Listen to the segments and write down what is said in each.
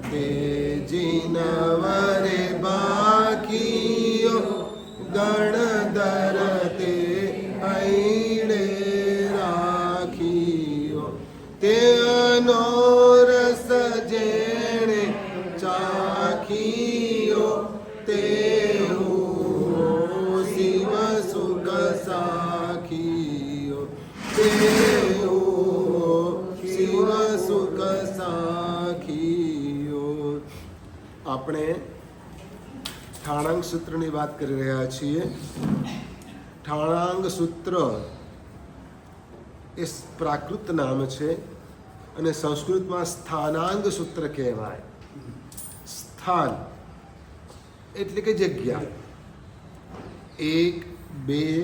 તે જીનવરે બાકીઓ ગણધર તે હૈડે રાખીઓ તેનો રસ જેણે ચાખીઓ તે શિવ સુખ સાખીઓ તે શિવ સુખ સાખીઓ. આપણે ઠાણાંગ સૂત્રની વાત કરી રહ્યા છીએ. ઠાણાંગ સૂત્ર એ પ્રાકૃત નામ છે અને સંસ્કૃતમાં સ્થાનાંગ સૂત્ર કહેવાય. સ્થાન એટલે કે જગ્યા. 1, 2,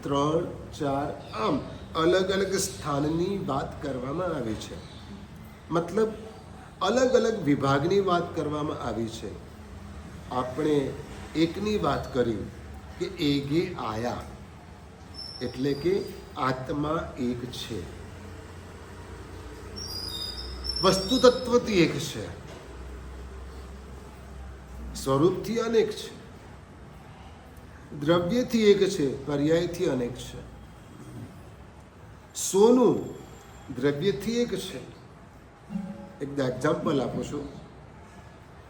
3, 4 આમ અલગ અલગ સ્થાનની વાત કરવામાં આવી છે. મતલબ અલગ અલગ વિભાગની વાત કરવામાં આવી છે. આપણે એકની વાત કરી કે એગે આયા એટલે કે આત્મા એક છે, વસ્તુ તત્વથી એક છે, સ્વરૂપથી અનેક છે, દ્રવ્યથી એક છે, પર્યાયથી અનેક છે. સોનું દ્રવ્યથી એક છે, એક એક્ઝામ્પલ આપું છું,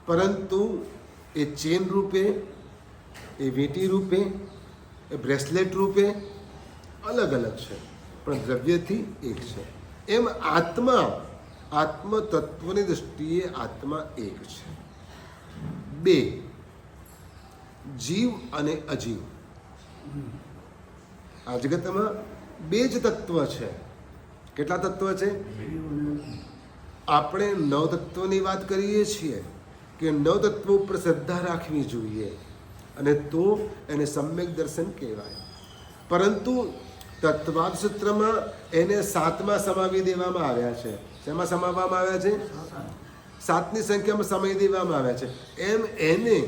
પરંતુ એ ચેન રૂપે, એ વીંટી રૂપે, એ બ્રેસલેટ રૂપે અલગ અલગ છે, પણ દ્રવ્યથી એક છે. એમ આત્મા, આત્મ તત્વની દૃષ્ટિએ આત્મા એક છે. 2 જીવ અને અજીવ. આ જગતમાં 2 જ તત્વ છે. કેટલા તત્વ છે? આપણે 9 તત્વની વાત કરીએ છીએ કે 9 તત્વો ઉપર શ્રદ્ધા રાખવી જોઈએ અને તો એને સમ્યક દર્શન કહેવાય. પરંતુ તત્વાદ સૂત્રમાં એને 7માં સમાવી દેવામાં આવ્યા છે. શેમાં સમાવવામાં આવ્યા છે? 7ની સંખ્યામાં સમાવી દેવામાં આવ્યા છે. એમ એને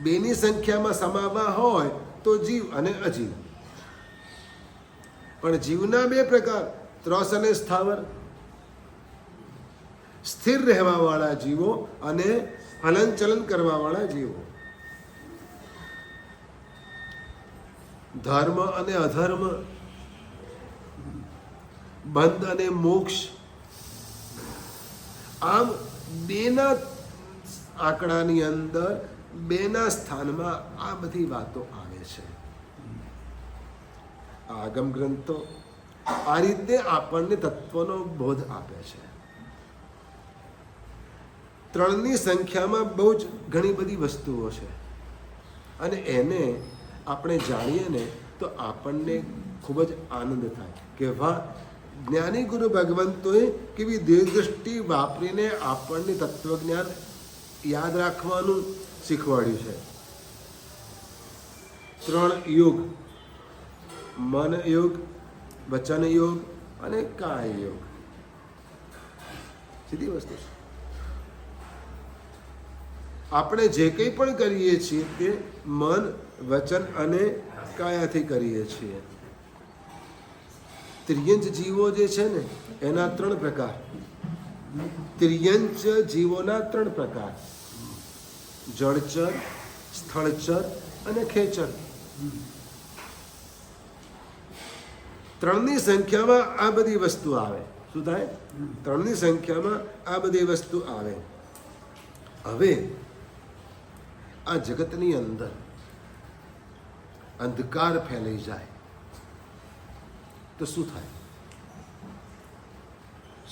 2ની સંખ્યામાં સમાવવા હોય તો જીવ અને અજીવ. પણ જીવના 2 પ્રકાર, ત્રસ અને સ્થાવર. સ્થિર રહેવાવાળા જીવો અને હલનચલન કરવાવાળા જીવો. ધર્મ અને અધર્મ, બંધ અને મોક્ષ. આમ 2ના આંકડાની અંદર 2ના સ્થાનમાં આ બધી વાતો આવે છે. આગમ ગ્રંથો આ રીતે આપણને તત્વનો બોધ આપે છે. 3ની સંખ્યામાં બહુ જ ઘણી બધી વસ્તુઓ છે અને એને આપણે જાણીએ ને તો આપણને ખૂબ જ આનંદ થાય કે વાહ, જ્ઞાની ગુરુ ભગવંતોએ કેવી દીર્ઘદૃષ્ટિ વાપરીને આપણને તત્વજ્ઞાન યાદ રાખવાનું શીખવાડ્યું છે. 3 યોગ, મન યોગ, વચન યોગ અને કાય યોગ. સીધી વસ્તુ છે. આપણે જે કંઈ પણ કરીએ છીએ તે મન, વચન અને કાયાથી કરીએ છીએ. ત્રિયંચ જીવો જે છે ને એના 3 પ્રકાર. ત્રિયંચ જીવોના 3 પ્રકાર: જળચર, સ્થળચર અને ખેચર. 3ની સંખ્યામાં આ બધી વસ્તુ આવે. શું થાય? 3ની સંખ્યામાં આ બધી વસ્તુ આવે. હવે આ જગતની અંદર અંધકાર ફેલાઈ જાય તો શું થાય?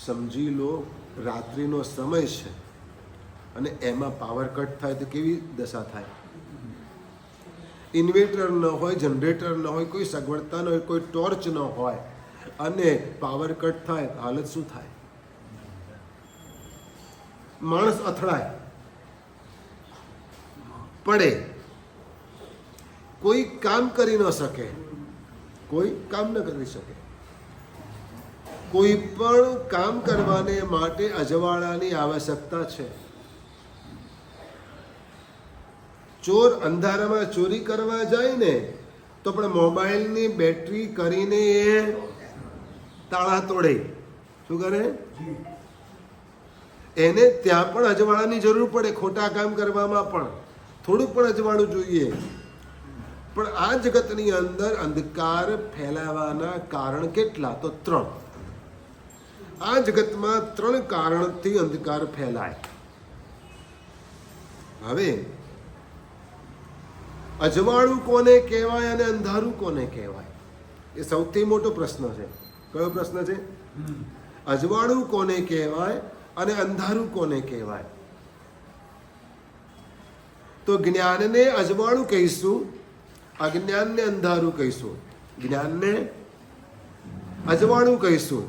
સમજી લો, રાત્રિનો સમય છે અને એમાં પાવર કટ થાય તો કેવી દશા થાય? ઇન્વેટર ન હોય, જનરેટર ન હોય, કોઈ સગવડતા ન હોય, કોઈ ટોર્ચ ન હોય અને પાવર કટ થાય તો હાલત શું થાય? માણસ અથડાય, પડે, કોઈ કામ કરી ન શકે, કોઈ કામ ન કરી શકે. કોઈ પણ કામ કરવાને માટે અજવાળાની આવશ્યકતા છે. ચોર અંધારામાં ચોરી કરવા જાય ને તો પણ મોબાઈલની બેટરી કરીને તાળા તોડે. શું કરે? એને ત્યાં પણ અજવાળાની જરૂર પડે, ખોટા કામ કરવામાં પણ થોડુંક પણ અજવાળું જોઈએ. પણ આ જગતની અંદર અંધકાર ફેલાવાના કારણ કેટલા? તો 3. આ જગતમાં 3 કારણથી અંધકાર ફેલાય. હવે અજવાળું કોને કહેવાય અને અંધારું કોને કહેવાય? એ સૌથી મોટો પ્રશ્ન છે. કયો પ્રશ્ન છે? અજવાળું કોને કહેવાય અને અંધારું કોને કહેવાય? તો જ્ઞાનને અજવાળું કહીશું, અજ્ઞાનને અંધારું કહીશું. જ્ઞાનને અજવાળું કહીશું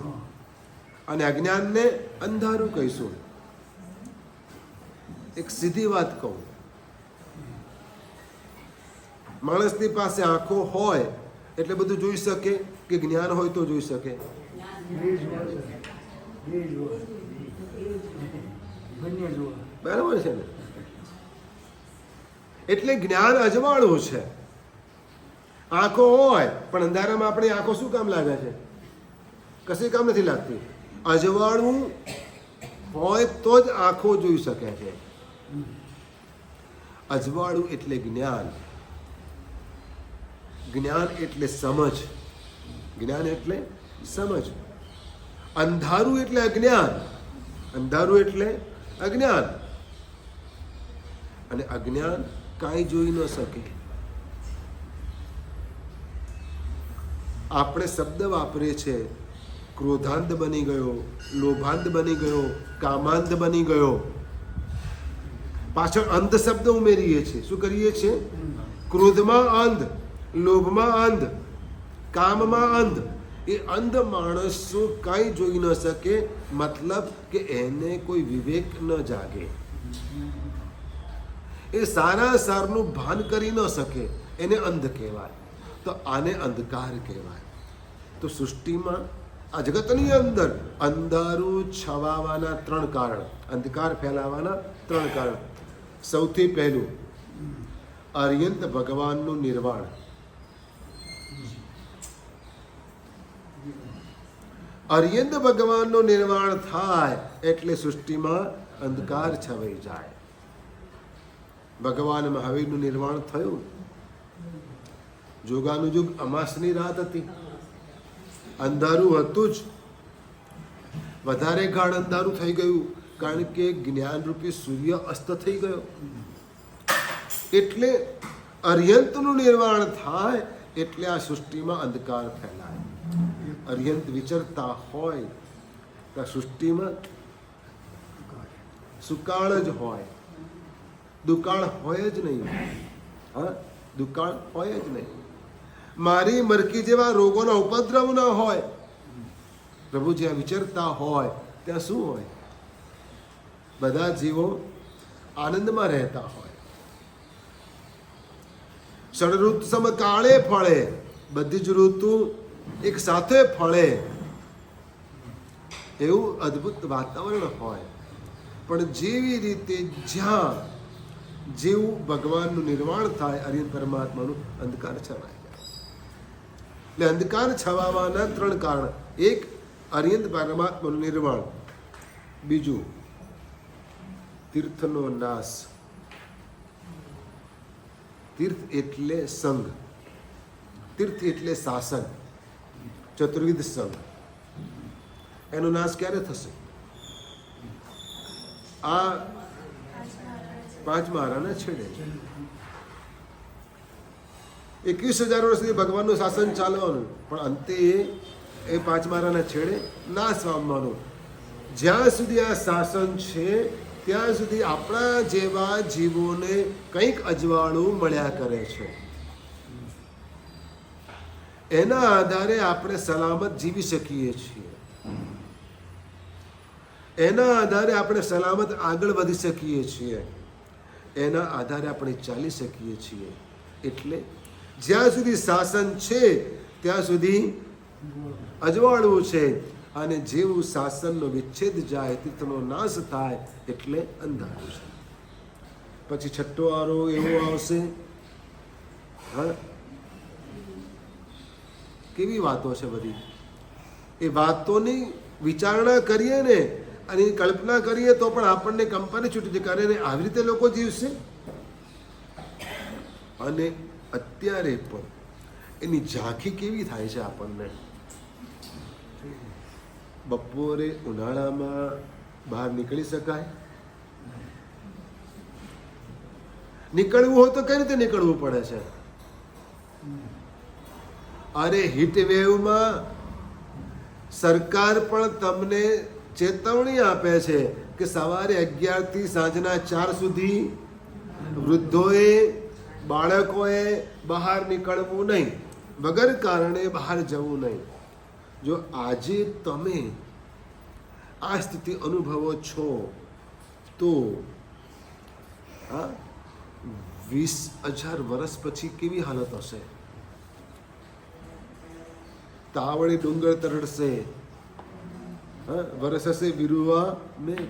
અને અજ્ઞાનને અંધારું કહીશું. એક સીધી વાત કહું, માણસની પાસે આંખો હોય એટલે બધું જોઈ શકે કે જ્ઞાન હોય તો જોઈ શકે? બરાબર છે ને? એટલે જ્ઞાન અજવાળું છે. આંખો હોય પણ અંધારામાં આપણી આંખો શું કામ લાગે છે? કશી કામ નથી લાગતી. અજવાળું હોય તો જ આંખો જોઈ શકે છે. અજવાળું એટલે જ્ઞાન, જ્ઞાન એટલે સમજ, જ્ઞાન એટલે સમજ. અંધારું એટલે અજ્ઞાન, અંધારું એટલે અજ્ઞાન. અને અજ્ઞાન કાંઈ જોઈ ન શકે. આપણે શબ્દ વાપરીએ છીએ, ક્રોધાંત બની ગયો, લોભાંત બની ગયો, કામાંત બની ગયો. પાછળ અંધ શબ્દ ઉમેરીએ છીએ. શું કરીએ છીએ? ક્રોધમાં અંધ, લોભમાં અંધ, કામમાં અંધ. એ અંધ માણસો કાંઈ જોઈ ન શકે, મતલબ કે એને કોઈ વિવેક ન જાગે, એ સારા સારનું ભાન કરી ન શકે, એને અંધ કહેવાય. તો આને અંધકાર કહેવાય. તો સૃષ્ટિમાં આ જગતની અંદર અંધારું છવાવાના 3 કારણ, અંધકાર ફેલાવાના 3 કારણ. સૌથી પહેલું અર્યંત ભગવાનનું નિર્વાણ. અર્યંત ભગવાનનું નિર્વાણ થાય એટલે સૃષ્ટિમાં અંધકાર છવાઈ જાય. ભગવાન મહાવીરનું નિર્વાણ થયું, જોગાનું યુગ અમાસની રાત હતી, અંધારું હતું જ. વધારે ગાઢ અંધારું થઈ ગયું કારણ કે જ્ઞાનરૂપી સૂર્ય અસ્ત થઈ ગયો. એટલે અર્યંતનું નિર્વાણ થાય એટલે આ સૃષ્ટિમાં અંધકાર ફેલાય. અર્યંત વિચરતા હોય તો સૃષ્ટિમાં સુકાળ જ હોય, દુકાળ હોય જ નહીં. હા, દુકાળ હોય જ નહીં. મારી મરકી જેવા રોગોના ઉપદ્રવ ન હોય. પ્રભુ જ્યાં વિચરતા હોય ત્યાં શું હોય? બધા જીવો આનંદમાં રહેતા હોય. ષડઋતુ સમકાળે ફળે, બધી જ ઋતુ એક સાથે ફળે, એવું અદ્ભુત વાતાવરણ હોય. પણ જેવી રીતે જ્યાં જેવું ભગવાનનું નિર્વાણ થાય, અર્યંત પરમાત્માનું, અંધકાર છવાય જાય. એટલે અંધકાર છવાવાના 3 કારણ. એક, અર્યંત પરમાત્માનું નિર્વાણ. બીજું, તીર્થનો નાશ. તીર્થ એટલે સંઘ, તીર્થ એટલે શાસન, ચતુર્વિધ સંઘ. એનો નાશ ક્યારે થશે? આ 5 મહારાના છેડે 21,000 વર્ષ સુધી ભગવાનનું શાસન ચાલવાનું, પણ અંતે એ 5 મહારાના છેડે નાશ પામવાનું. જ્યાં સુધી આ શાસન છે ત્યાં સુધી આપણા જેવા જીવોને કંઈક અજવાળું મળ્યા કરે છે. એના આધારે આપણે સલામત જીવી શકીએ છીએ, એના આધારે આપણે સલામત આગળ વધી શકીએ છીએ, એના આધારે આપણે ચાલી શકીએ છીએ. એટલે જ્યાં સુધી શાસન છે ત્યાં સુધી અજવાળું છે. અને જેવું શાસનનો વિચ્છેદ જાય, તીર્થનો નાશ થાય એટલે અંધારું છે. પછી 6થો આરો એવો આવશે. હા, કેવી વાતો છે બધી. એ વાતોની વિચારણા કરીએ ને અને એની કલ્પના કરીએ તો પણ આપણને કંપની છૂટી છે, કારણ આવી રીતે લોકો જીવશે. અને અત્યારે પણ એની ઝાંખી કેવી થાય છે આપણને. બપોરે ઉનાળામાં બહાર નીકળી શકાય? નીકળવું હોય તો કઈ રીતે નીકળવું પડે છે? અરે હીટ વેવમાં સરકાર પણ તમને ચેતવણી આપે છે કે સવારે 11 થી સાંજના 4 સુધી વૃદ્ધોએ, બાળકોએ બહાર નીકળવું નહીં, વગર કારણે બહાર જવું નહીં. જો આજે તમે આ સ્થિતિ અનુભવો છો તો 20,000 વર્ષ પછી કેવી હાલત હશે? તાવડે ડુંગર તરડશે, વરસશે વિરુવા મેં.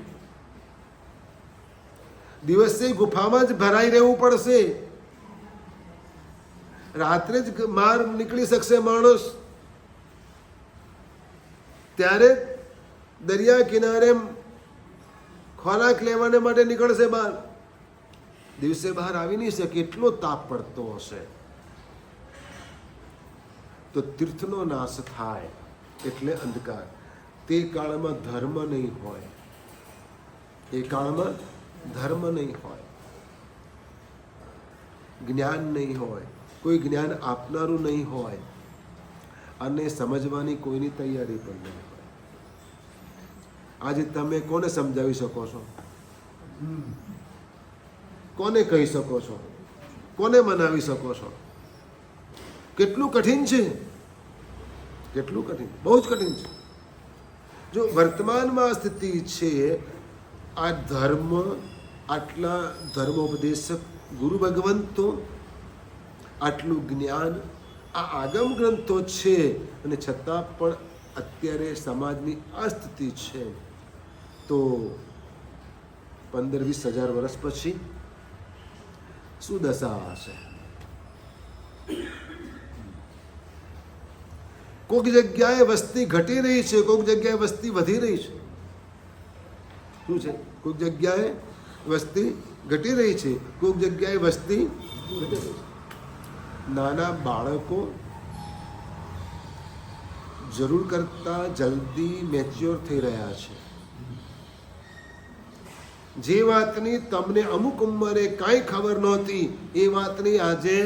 દિવસે ગુફામાં જ ભરાઈ રહેવું પડશે, રાત્રે જ બહાર નીકળી શકશે માણસ. ત્યારે દરિયા કિનારે ખોરાક લેવાને માટે નીકળશે બહાર, દિવસે બહાર આવી નહીં શકે, એટલો તાપ પડતો હશે. તો તીર્થનો નાશ થાય એટલે અંધકાર. તે કાળમાં ધર્મ નહીં હોય, એ કાળમાં ધર્મ નહીં હોય, જ્ઞાન નહીં હોય, કોઈ જ્ઞાન આપનારું નહીં હોય, અને સમજવાની કોઈની તૈયારી પણ નહીં હોય. આજે તમે કોને સમજાવી શકો છો? કોને કહી શકો છો? કોને મનાવી શકો છો? કેટલું કઠિન છે, કેટલું કઠિન, બહુ જ કઠિન છે. જો વર્તમાનમાં સ્થિતિ છે, આ ધર્મ, આટલા ધર્મોપદેશક ગુરુ ભગવંતો, આટલું જ્ઞાન, આ આગમ ગ્રંથો છે, અને છતાં પણ અત્યારે સમાજની આ સ્થિતિ છે, તો 15-20,000 વર્ષ પછી શું દશા હશે? કોઈક જગ્યાએ વસ્તી ઘટી રહી છે, કોઈક જગ્યાએ વસ્તી વધી રહી છે. શું છે? કોઈક જગ્યાએ વસ્તી ઘટી રહી છે, કોઈક જગ્યાએ વસ્તી ઘટી રહી છે. નાના બાળકો જરૂર કરતા જલ્દી મેચ્યોર થઈ રહ્યા છે. જે વાતની તમને અમુક ઉંમરે કાંઈ ખબર નહોતી, એ વાતની આજે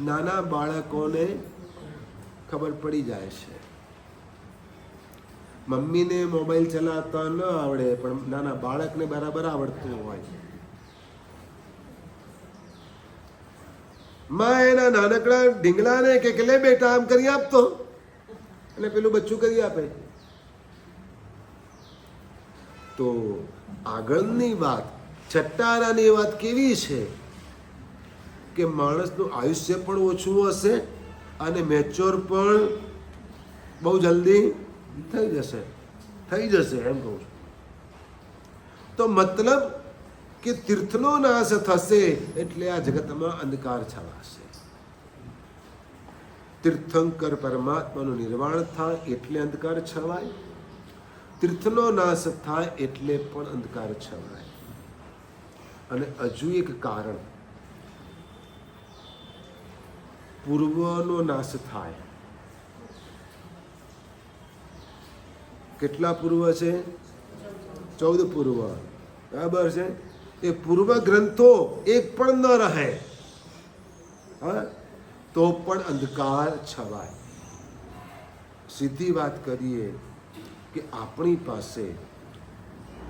નાના બાળકોને ખબર પડી જાય છે. મમ્મીને મોબાઈલ ચલાવતા ન આવડે, પણ નાના બાળકને બરાબર આવડતું હોય. માં એના નાનકડા ઢીંગલાને કે લે બેટા આમ કરી આપતો, એટલે પેલું બચ્ચું કરી આપે. તો આગળની વાત, છઠ્ઠાની વાત કેવી છે કે માણસનું આયુષ્ય પણ ઓછું હશે અને મેચ્યોર પણ બહુ જલ્દી થઈ જશે એમ કહું છું. તો મતલબ કે તીર્થનો નાશ થશે એટલે આ જગતમાં અંધકાર છવાશે. તીર્થંકર પરમાત્માનું નિર્વાણ થાય એટલે અંધકાર છવાય, તીર્થનો નાશ થાય એટલે પણ અંધકાર છવાય. અને હજુ એક કારણ, પૂર્વનો નાશ થાય. કેટલા પૂર્વ છે? 14 પૂર્વ, બરાબર છે. એ પૂર્વ ગ્રંથો એક પણ ન રહે, તો પણ અંધકાર છવાય. સીધી વાત કરીએ કે આપણી પાસે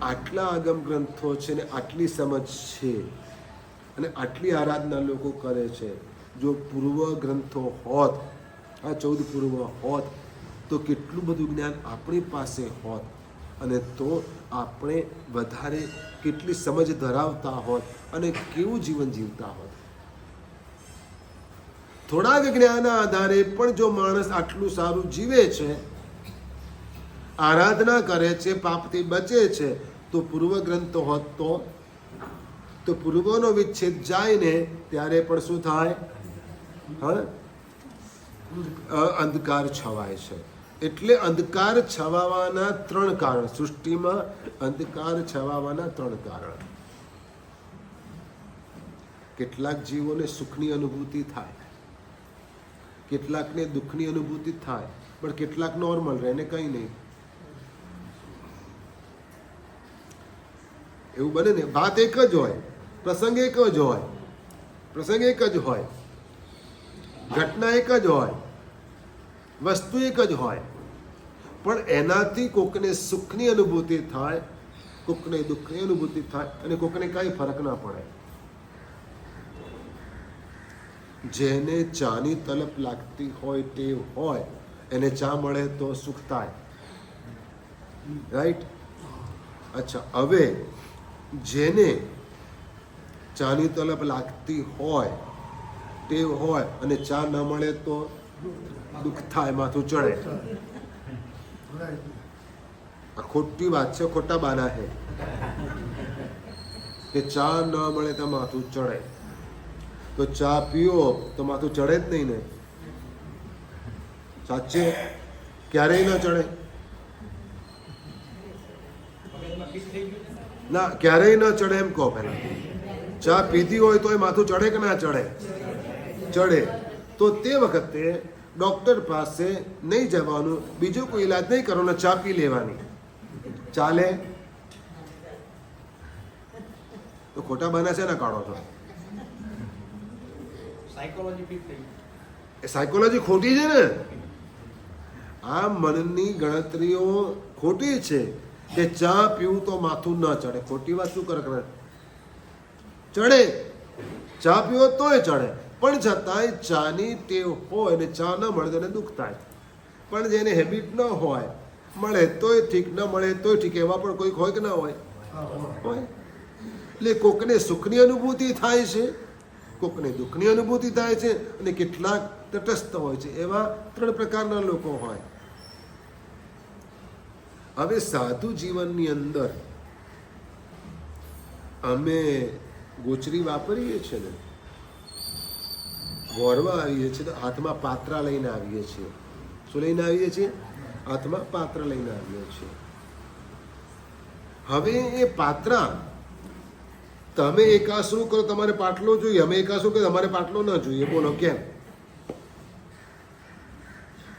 આટલા આગમ ગ્રંથો છે ને આટલી સમજ છે અને આટલી આરાધના લોકો કરે છે. જો પૂર્વ ગ્રંથો હોત, આ 14 પૂર્વ હોત, તો કેટલું બધું જ્ઞાન આપણી પાસે હોત, અને તો આપણે વધારે કેટલી સમજ ધરાવતા હોત અને કેવું જીવન જીવતા હોત. થોડાક જ્ઞાનના આધારે પણ જો માણસ આટલું સારું જીવે છે, આરાધના કરે છે, પાપથી બચે છે, તો પૂર્વ ગ્રંથો હોત તો પૂર્વનો વિચ્છેદ જાય ને ત્યારે પણ શું થાય? અંધકાર છવાય છે. એટલે અંધકાર છવાવાના 3 કારણ. સૃષ્ટિમાં અંધકાર છવાવાના 3 કારણ. કેટલાક જીવોને સુખની અનુભૂતિ થાય, કેટલાકને દુઃખની અનુભૂતિ થાય, પણ કેટલાક નોર્મલ રહે ને કંઈ નહીં. એવું બને ને. વાત એક જ હોય, પ્રસંગ એક જ હોય, પ્રસંગ એક જ હોય, ઘટના એક જ હોય, વસ્તુ એક જ હોય, પણ એનાથી કોકને સુખની અનુભૂતિ થાય, કોકને દુઃખની અનુભૂતિ થાય, અને કોકને કાંઈ ફરક ના પડે. જેને ચાની તલપ લાગતી હોય ટેવ હોય, એને ચા મળે તો સુખ થાય. રાઈટ? અચ્છા, હવે જેને ચાની તલપ લાગતી હોય, ટેવ હોય, અને ચા ન મળે તો દુઃખ થાય, માથું ચડે. આ ખોટી વાત છે, ખોટા બાના છે કે ચા ન મળે તો માથું ચડે. તો ચા પીઓ તો માથું ચડે જ નહીં ને. સાચે ક્યારેય ન ચડે ના, ક્યારેય ન ચડે એમ કહો. પહેલા ચા પીધી હોય તો એ માથું ચડે કે ના ચડે? ચડે. તો તે વખતે ડોક્ટર પાસે નહીં જવાનું, બીજો કોઈ ઈલાજ નહીં કરવાનો, ચા પી લેવાની. ચાલે? તો ખોટા બના છે ને કાઢો છો. એ સાયકોલોજી ખોટી છે ને. આ મનની ગણતરીઓ ખોટી છે કે ચા પીવું તો માથું ન ચડે. ખોટી વાત શું કરે? ચડે. ચા પીવો તોય ચડે, પણ છતાંય ચાની ટેવ હોય ને ચા ન મળે તો એને દુઃખ થાય. પણ જેને હેબિટ ન હોય, મળે તોય ઠીક, ન મળે તોય ઠીક, એવા પણ કોઈક હોય કે ના હોય? હોય. એટલે કોકને સુખની અનુભૂતિ થાય છે, કોકને દુઃખની અનુભૂતિ થાય છે, અને કેટલાક તટસ્થ હોય છે. એવા 3 પ્રકારના લોકો હોય. હવે સાધુ જીવનની અંદર અમે ગોચરી વાપરીએ છીએ ને, ગોરવા આવીએ છીએ તો હાથમાં પાત્રા લઈને આવીએ છીએ. શું લઈને આવીએ છીએ? હાથમાં પાત્ર લઈને આવીએ છીએ. હવે એ પાત્રા તમે એકાસરું કરો, તમારે પાટલો જોઈએ, અમે એકાસરું કરો, તમારે પાટલો ન જોઈએ. બોલો કેમ?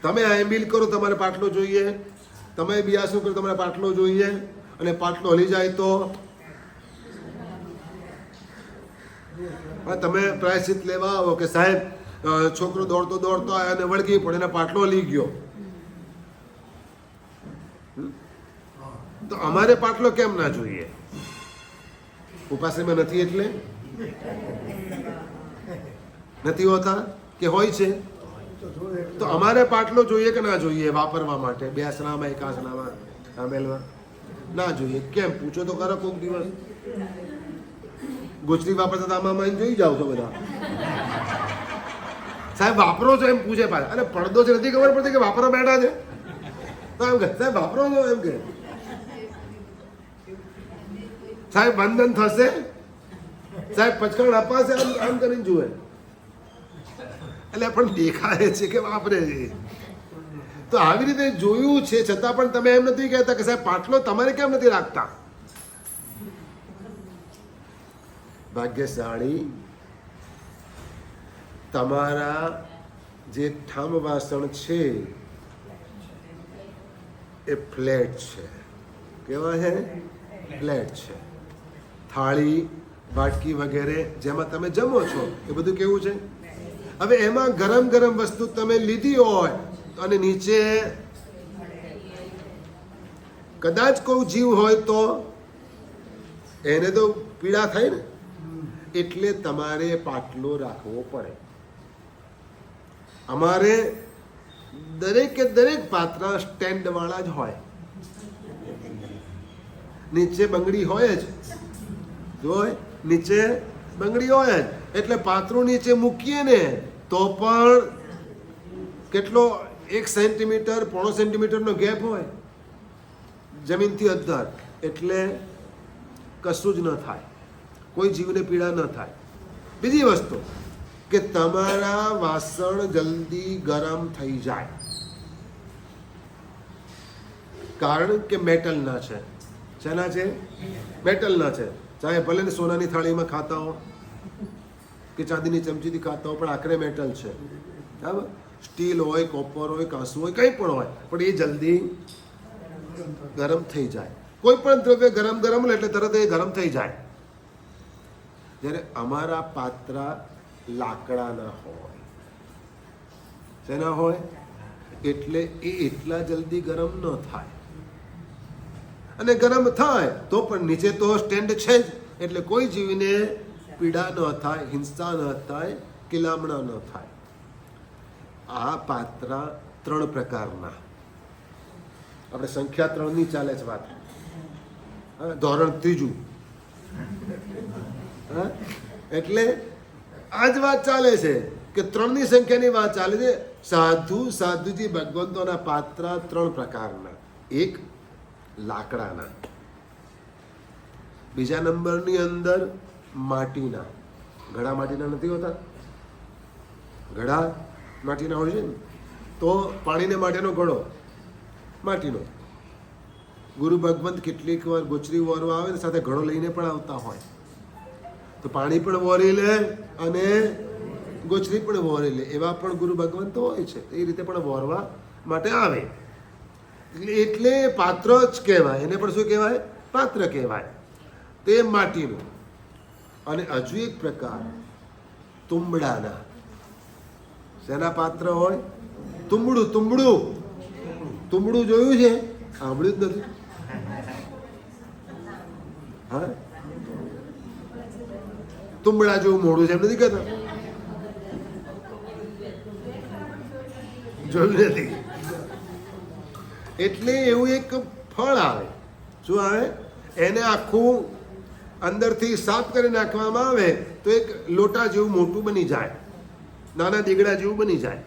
તમે આંબીલ કરો, તમારે પાટલો જોઈએ. તમે બિયાસરું કરો, તમારે પાટલો જોઈએ. અને પાટલો હલી જાય તો તમે પ્રાયશ્ચિત લેવા આવો કે સાહેબ છોકરો દોડતો દોડતો આવ્યો અને વળગી પડે અને પાટલો હલી ગયો, તો અમારે પાટલો કેમ ના જોઈએ? ઉપાસમાં નથી એટલે નથી હોતા કે હોય છે? તો અમારે પાટલો જોઈએ કે ના જોઈએ વાપરવા માટે? બેસણામાં, એકાસણામાં, આંબેલમાં ના જોઈએ. કેમ? પૂછો તો ખરો કોઈક દિવસ. ગોચરી વાપરતા આમાં જોઈ જાવ છો બધા. સાહેબ વાપરો છો એમ પૂછે પાછા. અરે પડદો છે, નથી ખબર પડતી કે વાપરવા બેઠા છે? તો એમ કે સાહેબ વાપરો છો એમ કે સાહેબ બંધન થશે, સાહેબ પચકણ અપાશે, આમ કરીને જુએ. એટલે પણ દેખાય છે કે વાપરે છે. તો આવી રીતે જોયું છે, છતાં પણ તમે એમ નથી કહેતા કે સાહેબ પાટલો તમારે કેમ નથી રાખતા? ભાગ્યશાળી તમારા જે ઠામ વાસણ છે એ ફ્લેટ છે. કેવા છે? ફ્લેટ છે. થાળી, વાટકી વગેરે જેમાં તમે જમો છો એ બધું કેવું છે? હવે એમાં ગરમ ગરમ વસ્તુ તમે લીધી હોય અને નીચે કદાચ કોઈ જીવ હોય તો એને તો પીડા થાય ને. એટલે તમારે પાટલો રાખવો પડે. અમારે દરેકે દરેક પાત્રા સ્ટેન્ડ વાળા જ હોય. નીચે બંગડી હોય જ, જોય નીચે બંગડી હોય જ. એટલે પાત્રું નીચે મૂકીએ ને તો પણ કેટલો 1 સેન્ટીમીટર, 0.5 સેન્ટીમીટરનો ગેપ હોય જમીનથી અદ્ધર. એટલે કશું જ ન થાય, કોઈ જીવને પીડા ન થાય. બીજી વસ્તુ કે તમારા વાસણ જલ્દી ગરમ થઈ જાય. કારણ કે મેટલના છે. શેના છે? મેટલના છે. ચાહે ભલે ને સોનાની થાળીમાં ખાતા હો કે ચાંદીની ચમચીથી ખાતા હો, પણ આખરે મેટલ છે. બરાબર? સ્ટીલ હોય, કોપર હોય, કાંસુ હોય, કંઈ પણ હોય, પણ એ જલ્દી ગરમ થઈ જાય. કોઈ પણ દ્રવ્ય ગરમ ગરમ લે એટલે તરત એ ગરમ થઈ જાય. જ્યારે અમારા પાત્રા લાકડાના હોય, શેના હોય? એટલે એ એટલા જલ્દી ગરમ ન થાય. અને ગરમ થાય તો પણ નીચે તો સ્ટેન્ડ છે જ, એટલે કોઈ જીવને પીડા ન થાય, હિંસા ન થાય, કિલામણા ન થાય. આ પાત્રા 3 પ્રકારના. આપણે સંખ્યા 3ની ચાલે છે વાત. ધોરણ 3. એટલે આ જ વાત ચાલે છે કે 3ની સંખ્યાની વાત ચાલે છે. સાધુજી ભગવંતોના પાત્રા 3 પ્રકારના. એક લાકડાના, બીજા નંબરની અંદર માટીના. ઘડા માટીના નથી હોતા? ઘડા માટીના હોય છે ને, તો પાણીને માટેનો ઘડો માટીનો. ગુરુ ભગવંત કેટલીક વાર ગોચરી વોરવા આવે ને સાથે ઘડો લઈને પણ આવતા હોય, તો પાણી પણ વોરી લે અને ગોચરી પણ વોરી લે. એવા પણ ગુરુ ભગવંત હોય છે, એ રીતે પણ વોરવા માટે આવે. એટલે પાત્ર જ કહેવાય. એને પણ શું કહેવાય? પાત્ર કહેવાય. તે માટીનું. અને હજુ એક પ્રકાર તુંબડાના. શેના પાત્ર હોય? તુંબડું. તુંબડું જોયું છે? સાંભળ્યું જ નથી. હા, તુંબડા જેવું મોઢું છે એમ નથી કહેતા? જોયું નથી. એટલે એવું એક ફળ આવે. શું આવે? એને આખું અંદરથી સાફ કરી નાખવામાં આવે તો એક લોટા જેવું મોટું બની જાય, નાના દીગડા જેવું બની જાય,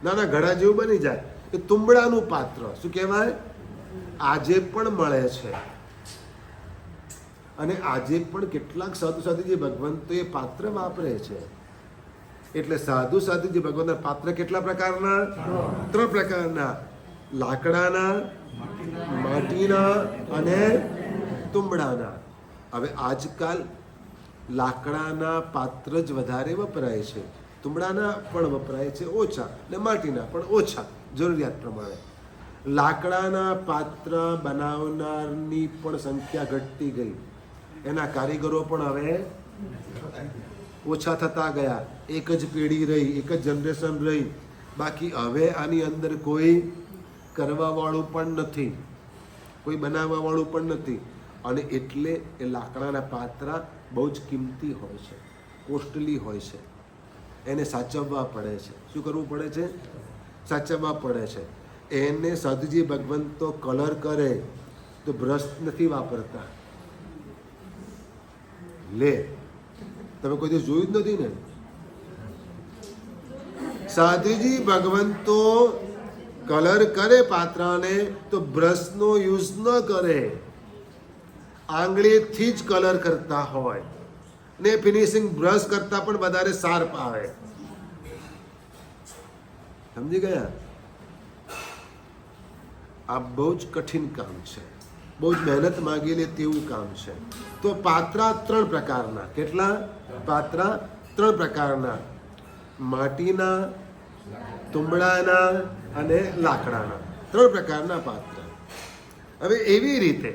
નાના ઘડા જેવું બની જાય. એ તુંબડાનું પાત્ર. શું કહેવાય? આજે પણ મળે છે. અને આજે પણ કેટલાક સાધુજી ભગવંતો એ પાત્ર વાપરે છે. એટલે સાધુજી ભગવંતના પાત્ર કેટલા પ્રકારના? 3 પ્રકારના. લાકડાના, માટીના અને તુંબડાના. હવે આજકાલ લાકડાના પાત્ર જ વધારે વપરાય છે. તુંબડાના પણ વપરાય છે ઓછા, ને માટીના પણ ઓછા, જરૂરિયાત પ્રમાણે. લાકડાના પાત્ર બનાવનારની પણ સંખ્યા ઘટતી ગઈ. એના કારીગરો પણ હવે ઓછા થતા ગયા. એક જ પેઢી રહી, એક જ જનરેશન રહી. બાકી હવે આની અંદર કોઈ કરવાવાળું પણ નથી, કોઈ બનાવવાવાળું પણ નથી. અને એટલે એ લાકડાના પાત્રા બહુ જ કિંમતી હોય છે, કોસ્ટલી હોય છે. એને સાચવવા પડે છે. શું કરવું પડે છે? સાચવવા પડે છે. એને સાધુજી ભગવંતો કલર કરે તો બ્રશ નથી વાપરતા. લે, તમે કોઈ દિવસ જોયું જ નથી ને? સાધુજી ભગવંતો કલર કરે પાત્રાને તો બ્રશનો યુઝ ન કરે, આંગળીથી જ કલર કરતા હોય ને ફિનિશિંગ બ્રશ કરતા પણ વધારે શાર્પ આવે. સમજી ગયા? આ બહુ જ કઠિન કામ છે, બહુ જ મહેનત માંગી લે તેવું કામ છે. તો પાત્રા 3 પ્રકારના. કેટલા પાત્રા? 3 પ્રકારના. માટીના, તુંબડાના અને લાકડાના. 3 પ્રકારના પાત્ર. હવે એવી રીતે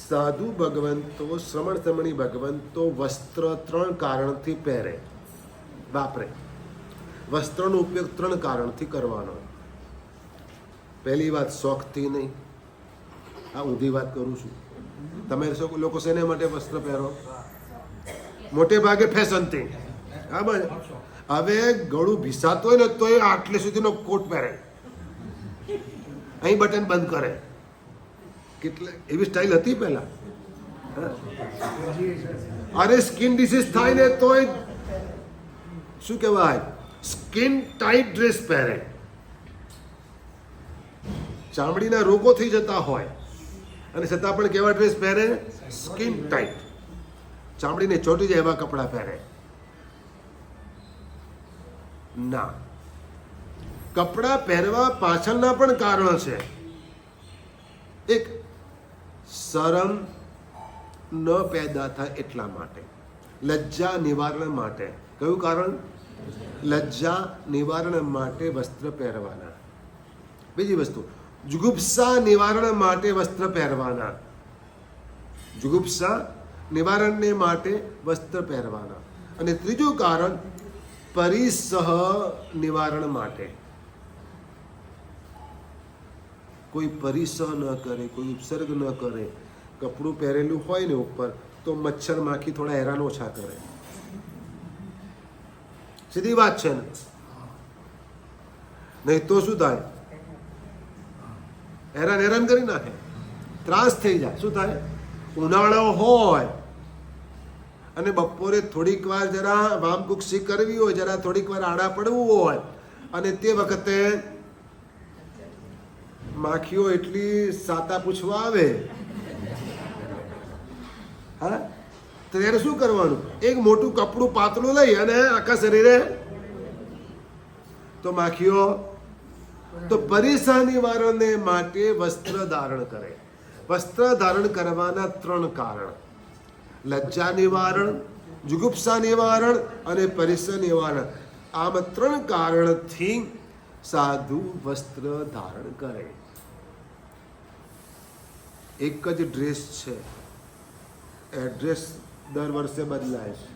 સાધુ ભગવંતો, શ્રમણ શ્રમણી ભગવંતો વસ્ત્ર 3 કારણથી પહેરે, વાપરે. વસ્ત્રનો ઉપયોગ 3 કારણથી કરવાનો. પહેલી વાત શોખથી નહીં. આ ઊંધી વાત કરું છું. તમે લોકો શેને માટે વસ્ત્ર પહેરો? મોટે ભાગે ફેશનથી. બરાબર. હવે ગળું ભીસાતું હોય ને તો એ આટલે સુધીનો કોટ પહેરે, અહીં બટન બંધ કરે. કેટલે એવી સ્ટાઇલ હતી પહેલા. અરે સ્કિન ડિસીઝ થાય ને તોય શું કહેવાય, સ્કિન ટાઈટ ડ્રેસ પહેરે. ચામડીના રોગો થઈ જતા હોય અને છતાં પણ કેવા ડ્રેસ પહેરે? Skin tight. ચામડીને ચોંટી જાય એવા કપડાં પહેરે. ના, કપડાં પહેરવા પાછળના પણ કારણો છે. એક શરમ ન પેદા થાય એટલા માટે, લજ્જા નિવારણ માટે. કયું કારણ? લજ્જા નિવારણ માટે વસ્ત્ર પહેરવાના. બીજી વસ્તુ, જુગુપ્સા નિવારણ માટે વસ્ત્ર પહેરવાના. જુગુપ્સા નિવારણને માટે વસ્ત્ર પહેરવાના. અને ત્રીજું કારણ, પરિસહ નિવારણ માટે. કોઈ પરિસહ ન કરે, કોઈ ઉપસર્ગ ન કરે. કપડું પહેરેલું હોય ને ઉપર, તો મચ્છર માખી થોડા હેરાન ઓછા કરે. સીધી વાત છે ને? નહીં તો શું થાય? હેરાન કરી નાખે, ત્રાસ થઈ જાય. શું થાય? ઉનાળો હોય અને બપોરે થોડીક વાર જરા વામકુક્ષી કરવી હોય, જરા થોડીક વાર આડા પડવું હોય, અને તે વખતે માખીઓ એટલી સાતા પૂછવા આવે, હા, ત્યારે શું કરવાનું? એક મોટું કપડું પાતળું લઈ અને આખા શરીરે, તો માખીઓ તો પરિસહ નિવારણને માટે વસ્ત્ર ધારણ કરે. વસ્ત્ર ધારણ કરવાના 3 કારણ: લજ્જા નિવારણ, જુગુપ્સા નિવારણ અને પરિસહ નિવારણ. આમ 3 કારણથી સાધુ વસ્ત્ર ધારણ કરે. એક જ ડ્રેસ છે, એડ્રેસ દર વર્ષે બદલાય છે.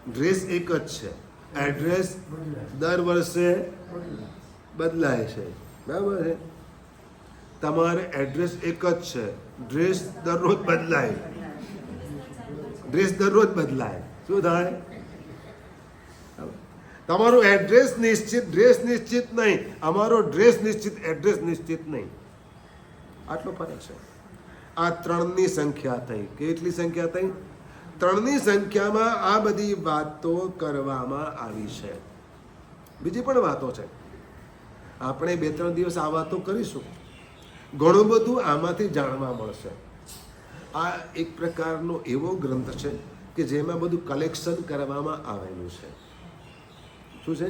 ડ્રેસ એક જ છે, એડ્રેસ દર વર્ષે બદલાય છે. બરાબર છે? તમારે એડ્રેસ એક જ છે, ડ્રેસ દરરોજ બદલાય. ડ્રેસ દરરોજ બદલાય. શું થાય? તમારું એડ્રેસ નિશ્ચિત, ડ્રેસ નિશ્ચિત નહીં. અમારો ડ્રેસ નિશ્ચિત, એડ્રેસ નિશ્ચિત નહીં. આટલો ફરક છે. આ 3ની સંખ્યા થઈ. કેટલી સંખ્યા થઈ? 3ની સંખ્યામાં આ બધી વાતો કરવામાં આવી છે. બીજી પણ વાતો છે, આપણે 2-3 દિવસ આ વાતો કરીશું. ઘણું બધું આમાંથી જાણવા મળશે. આ એક પ્રકારનો એવો ગ્રંથ છે કે જેમાં બધું કલેક્શન કરવામાં આવેલું છે. શું છે?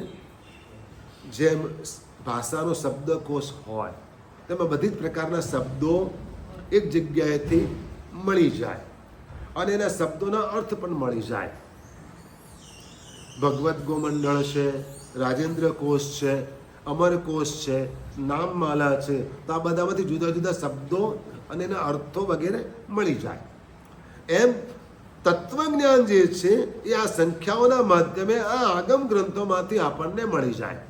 જેમ ભાષાનો શબ્દકોશ હોય, તેમાં બધી જ પ્રકારના શબ્દો એક જગ્યાએથી મળી જાય અને એના શબ્દોના અર્થ પણ મળી જાય. ભગવદ્ ગોમંડળ છે, રાજેન્દ્ર કોશ છે, અમરકોશ છે, નામમાલા છે. તો આ બધામાંથી જુદા જુદા શબ્દો અને એના અર્થો વગેરે મળી જાય. એમ તત્વજ્ઞાન જે છે એ આ સંખ્યાઓના માધ્યમે આ આગમ ગ્રંથોમાંથી આપણને મળી જાય.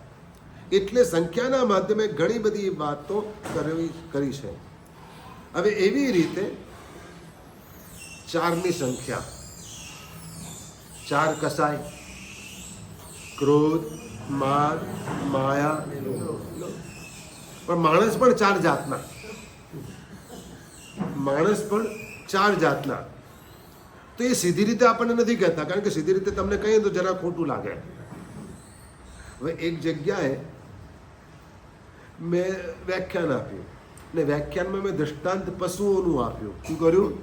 એટલે સંખ્યાના માધ્યમે ઘણી બધી વાતો કરી છે. હવે એવી રીતે 4ની સંખ્યા, 4 કસાય: ક્રોધ, માન, માયા. પણ માણસ પણ 4 જાતના. માણસ પણ 4 જાતના. તો એ સીધી રીતે આપણને નથી કહેતા, કારણ કે સીધી રીતે તમને કહીએ તો જરા ખોટું લાગે. હવે એક જગ્યાએ મેં વ્યાખ્યાન આપ્યું ને વ્યાખ્યાનમાં મેં દ્રષ્ટાંત પશુઓનું આપ્યું. શું કર્યું?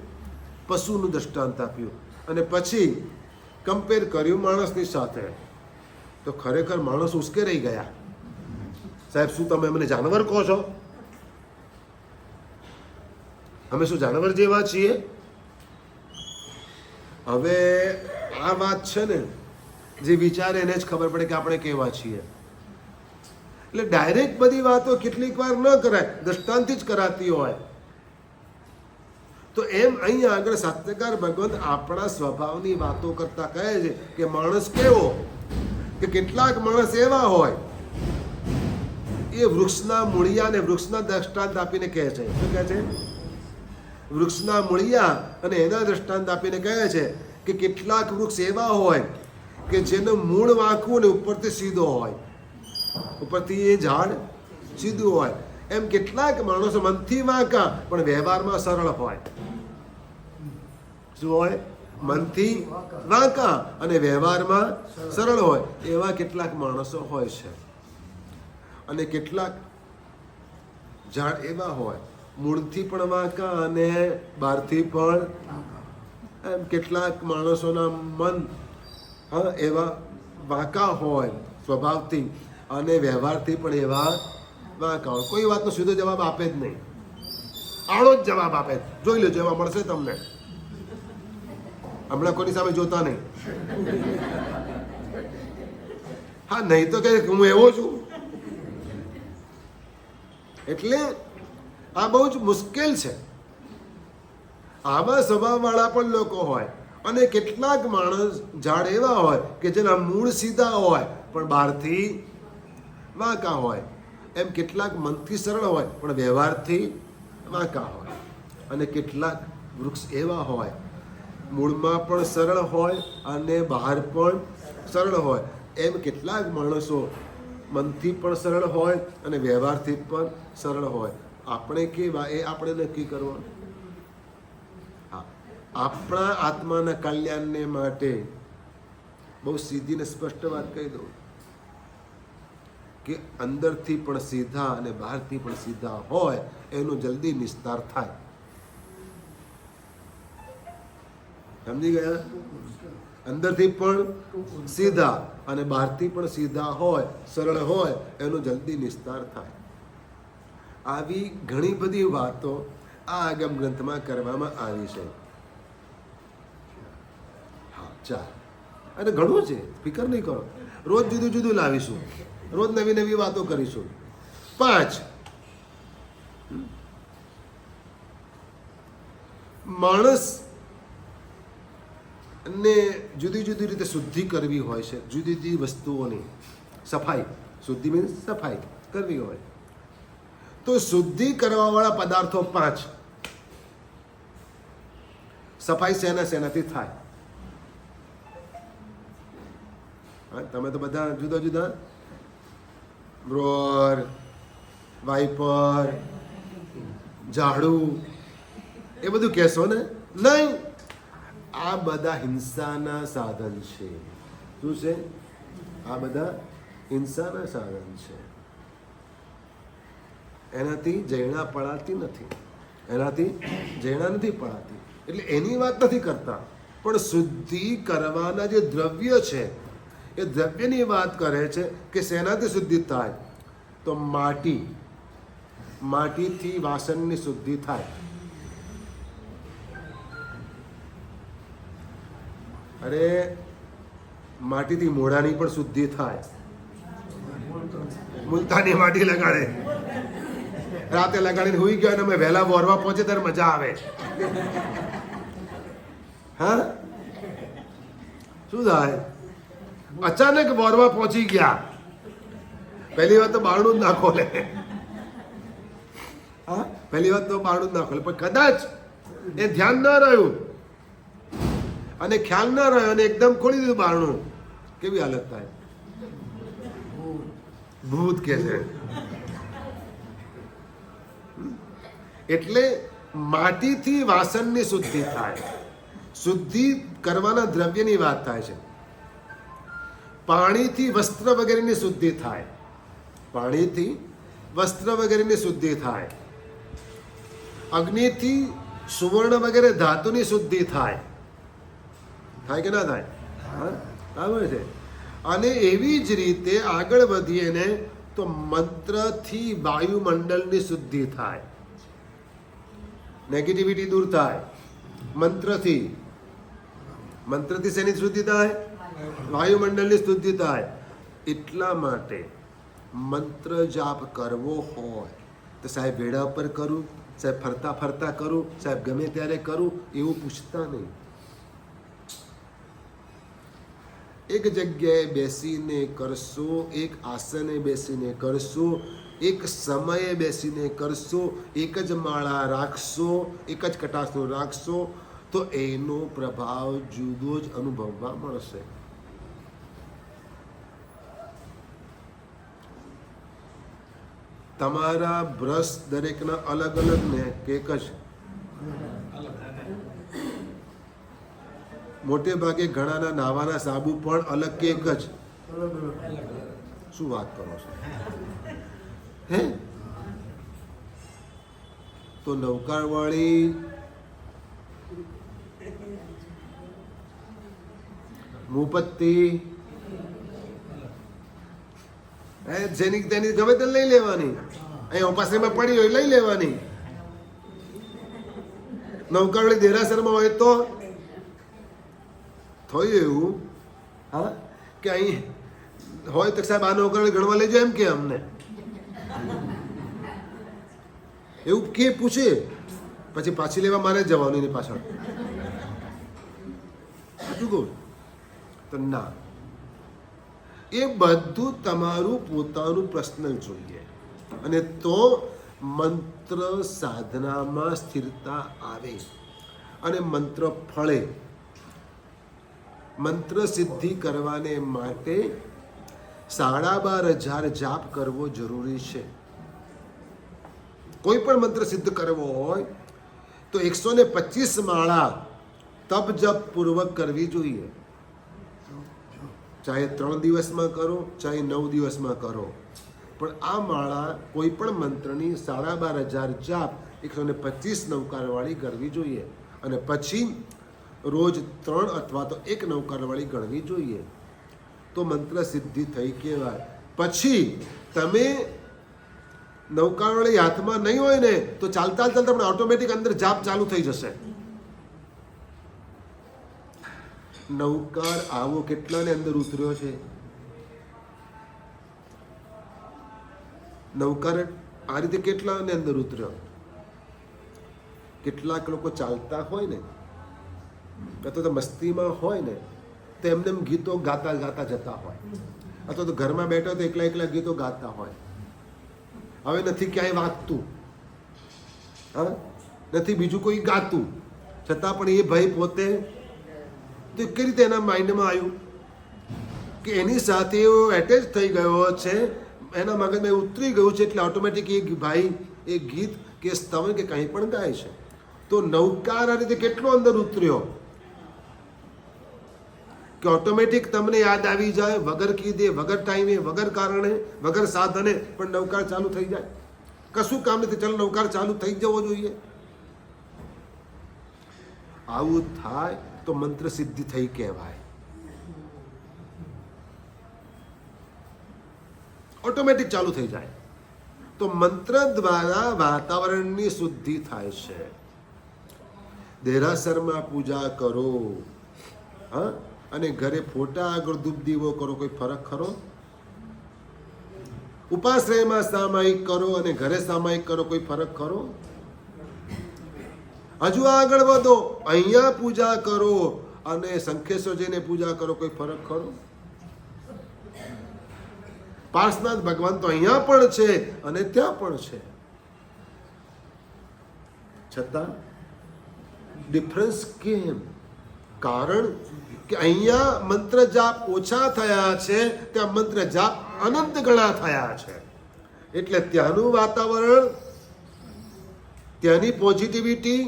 પશુનું દ્રષ્ટાંત આપ્યું. અને પછી કમ્પેર કર્યું માણસની સાથે. તો ખરેખર માણસ ઉશ્કેરાઈ ગયા. સાહેબ, શું તમે મને જાનવર કહો છો? અમે શું જાનવર જેવા છીએ? હવે આ વાત છે ને, જે વિચારે એને જ ખબર પડે કે આપણે કેવા છીએ. એટલે ડાયરેક્ટ બધી વાતો કેટલીક વાર ન કરાય, દ્રષ્ટાંતથી જ કરાતી હોય. તો એમ અહીંયા આગળ શાસ્ત્રકાર ભગવંત આપણા સ્વભાવની વાતો કરતા કહે છે કે માણસ કેવો, કે કેટલાક માણસ એવા હોય, એ વૃક્ષના મૂળિયાને વૃક્ષના દ્રષ્ટાંત આપીને કહે છે. શું કહે છે? વૃક્ષના મૂળિયા અને એના દ્રષ્ટાંત આપીને કહે છે કે કેટલાક વૃક્ષ એવા હોય કે જેનું મૂળ વાંકું ને ઉપરથી સીધો હોય, ઉપરથી એ ઝાડ સીધું હોય. એમ કેટલાક માણસો મનથી વાંકા પણ વ્યવહારમાં સરળ હોય. શું હોય? મનથી વાંકા અને વ્યવહારમાં સરળ હોય. એવા કેટલાક માણસો હોય છે. અને કેટલાક ઝાડ એવા હોય, મૂળથી પણ વાંકા અને બહારથી પણ. એમ કેટલાક માણસોના મન એવા વાંકા હોય સ્વભાવથી, અને વ્યવહારથી પણ એવા વાંકા હોય. કોઈ વાતનો સીધો જવાબ આપે જ નહીં, આડો જ જવાબ આપે. જોઈ લો, જવાબ મળશે તમને. હમણાં કોઈની સામે જોતા નહીં. હા, નહીં તો કે હું એવો છું. એટલે આ બહુ જ મુશ્કેલ છે. આવા સ્વભાવવાળા પણ લોકો હોય, અને કેટલાક માણસ ઝાડ એવા હોય કે જેના મૂળ સીધા હોય પણ બહારથી વાંકા હોય. એમ કેટલાક મનથી સરળ હોય પણ વ્યવહારથી વાંકા હોય. અને કેટલાક વૃક્ષ એવા હોય, મૂળમાં પણ સરળ હોય અને બહાર પણ સરળ હોય. એમ કેટલાક માણસો મનથી પણ સરળ હોય અને વ્યવહારથી પણ સરળ હોય. આપણે કેવા એ આપણે નક્કી કરવાનું. હા, આપણા આત્માના કલ્યાણને માટે બહુ સીધી ને સ્પષ્ટ વાત કહી દઉં કે અંદરથી પણ સીધા અને બહારથી પણ સીધા હોય એનો જલ્દી નિસ્તાર થાય. સમજી ગયા? અંદરથી પણ સીધા અને બહારથી પણ સીધા હોય, સરળ હોય, એનો જલ્દી નિસ્તાર થાય. આવી ઘણી બધી વાતો આ આગમ ગ્રંથમાં કરવામાં આવી છે. હા, ચાલ. અને ઘણું છે, ફિકર નહીં કરો. રોજ જુદું જુદું લાવીશું, રોજ નવી નવી વાતો કરીશું. 5, માણસ ને જુદી જુદી રીતે શુદ્ધિ કરવી હોય છે. જુદી જુદી વસ્તુઓની સફાઈ, શુદ્ધિ મીન્સ સફાઈ કરવી હોય તો શુદ્ધિ કરવાવાળા પદાર્થો 5. સફાઈ શેનાથી થાય? તમે તો બધા જુદા જુદા બ્રોર, વાઇપર, ઝાડુ એ બધું કહેશો ને? નહીં, આ બધા હિંસાના સાધન છે. શું છે? આ બધા હિંસાના સાધન છે. એનાથી જૈણા પડાતી નથી, એનાથી જૈણા નથી પડાતી. એટલે એની વાત નથી કરતા, પણ શુદ્ધિ કરવાના જે દ્રવ્ય છે એ દ્રવ્યની વાત કરે છે કે શેનાથી શુદ્ધિ થાય? તો માટીથી વાસણની શુદ્ધિ થાય. અરે માટીથી મોઢાની પણ શુદ્ધિ થાય. મુલતાની માટી લગાડે, રાતે લગાડીને હુઈ ગયો અને અમે વહેલા વોરવા પહોંચે ત્યારે મજા આવે. હા, શું થાય? અચાનક વોરવા પહોંચી ગયા, પહેલી વાત તો બારણું જ ના ખોલે. હા, પહેલી વાત તો બારણું જ ના ખોલે. પણ કદાચ એ ધ્યાન ના રહ્યું અને ખ્યાલ ના રહ્યો અને એકદમ ખોલી દીધું બારણું, કેવી હાલત થાય? ભૂત કે છે. એટલે માટીથી વાસણની શુદ્ધિ થાય. શુદ્ધિ કરવાના દ્રવ્યની વાત થાય છે. પાણીથી વસ્ત્ર વગેરેની શુદ્ધિ થાય. પાણીથી વસ્ત્ર વગેરેની શુદ્ધિ થાય. અગ્નિથી સુવર્ણ વગેરે ધાતુની શુદ્ધિ થાય. થાય કે ના થાય? બરાબર છે. અને એવી જ રીતે આગળ વધીએ ને તો મંત્રથી વાયુમંડળની શુદ્ધિ થાય. નેગેટિવિટી દૂર થાય મંત્રથી. મંત્રથી શેની શુદ્ધિ થાય? વાયુમંડળની શુદ્ધિ થાય. એટલા માટે મંત્ર જાપ કરવો હોય તો સાહેબ વેડા પર કરું, સાહેબ ફરતા ફરતા કરું, સાહેબ ગમે ત્યારે કરું, એવું પૂછતા નહીં. એક જગ્યાએ બેસીને કરશો, એક આસને બેસીને કરશો, એક સમયે બેસીને કરશો, એક જ માળા રાખશો, એક જ કટાસો રાખશો તો એનો પ્રભાવ જુદો જ અનુભવવા મળશે. તમારા બ્રશ દરેકના અલગ અલગ ને કે એક જ? મોટે ભાગે ઘણાના નાવાના સાબુ પણ અલગ કે એક જ? શું વાત કરો છો? હે? તો નૌકાવાળી મુપત્તી જેની તેની ગમે તે લઈ લેવાની. અહીંયા ઉપાશ્રયમાં પડી હોય લઈ લેવાની. નૌકાવાળી દેરાસરમાં હોય તો થયું એવું હા કે અહીં હોય તો સાહેબ આ નૌકાવાળી ગણવા લેજો એમ કે અમને એવું કે પૂછે, પછી પાછી લેવા મારે જવાનું એની પાછળ. સાચું કહું તો ના, એ બધું તમારું પોતાનું પર્સનલ જોઈએ, અને તો મંત્ર સાધનામાં સ્થિરતા આવે અને મંત્ર ફળે. મંત્ર સિદ્ધિ કરવાને માટે 12,500 જાપ કરવો જરૂરી છે. કોઈ પણ મંત્ર સિદ્ધ કરવો હોય તો 125 માળા તપ જપ પૂર્વક કરવી જોઈએ. ચાહે 3 દિવસમાં કરો, ચાહે 9 દિવસમાં કરો, પણ આ માળા કોઈ પણ મંત્રની 12,500 જાપ 125 નવકારવાળી કરવી જોઈએ, અને પછી રોજ 3 અથવા તો 1 નવકારવાળી ગણવી જોઈએ, તો મંત્ર સિદ્ધિ થઈ કહેવાય. પછી તમે નવકારવાળી હાથમાં નહીં હોય ને તો ચાલતા ચાલતા પણ ઓટોમેટિક અંદર જાપ ચાલુ થઈ જશે. નવકાર આવો કેટલાને અંદર ઉતર્યો છે? નવકાર આ રીતે કેટલાને અંદર ઉતર્યો? કેટલાક લોકો ચાલતા હોય ને અથવા તો મસ્તીમાં હોય ને તો એમને ગીતો ગાતા ગાતા જતા હોય, અથવા તો ઘરમાં બેઠો તો એકલા એકલા ગીતો ગાતા હોય. હવે નથી ક્યાંય વાગતું, હા નથી બીજું કોઈ ગાતું, છતાં પણ એ ભાઈ પોતે તો કઈ રીતે એના માઇન્ડમાં આવ્યું કે એની સાથે એવો એટેચ થઈ ગયો છે, એના મગજમાં ઉતરી ગયું છે, એટલે ઓટોમેટિક એ ભાઈ એ ગીત કે સ્તવન કે કંઈ પણ ગાય છે. તો નવકાર આ રીતે કેટલો અંદર ઉતર્યો કે ઓટોમેટિક તમને યાદ આવી જાય, વગર કીધે, વગર ટાઈમે, વગર કારણે, વગર સાધને પણ નવકાર ચાલુ થઈ જાય. કશું કામ નથી, ચાલો નવકાર ચાલુ થઈ જવો જોઈએ. આવું થાય તો મંત્ર સિદ્ધિ થઈ કહેવાય. ઓટોમેટિક ચાલુ થઈ જાય. તો મંત્ર દ્વારા વાતાવરણની શુદ્ધિ થાય છે. દેરાસરમાં પૂજા કરો, હા, અને ઘરે ફોટા આગળ ધૂપ દીવો કરો, કોઈ ફરક ખરો? ઉપાશ્રયમાં સામાયિક કરો અને ઘરે સામાયિક કરો, કોઈ ફરક ખરો? હજુ આગળ વધો, અહીંયા પૂજા કરો અને શંખેશ્વર જઈને પૂજા કરો, કોઈ ફરક ખરો? પાર્શનાથ ભગવાન તો અહીંયા પણ છે અને ત્યાં પણ છે, છતાં ડિફરન્સ કેમ? કારણ કે અહીંયા મંત્ર જાપ ઓછા થયા છે, ત્યાં મંત્ર જાપ અનંત ગણા થયા છે. એટલે ત્યાંનું વાતાવરણ, ત્યાંની પોઝિટિવિટી,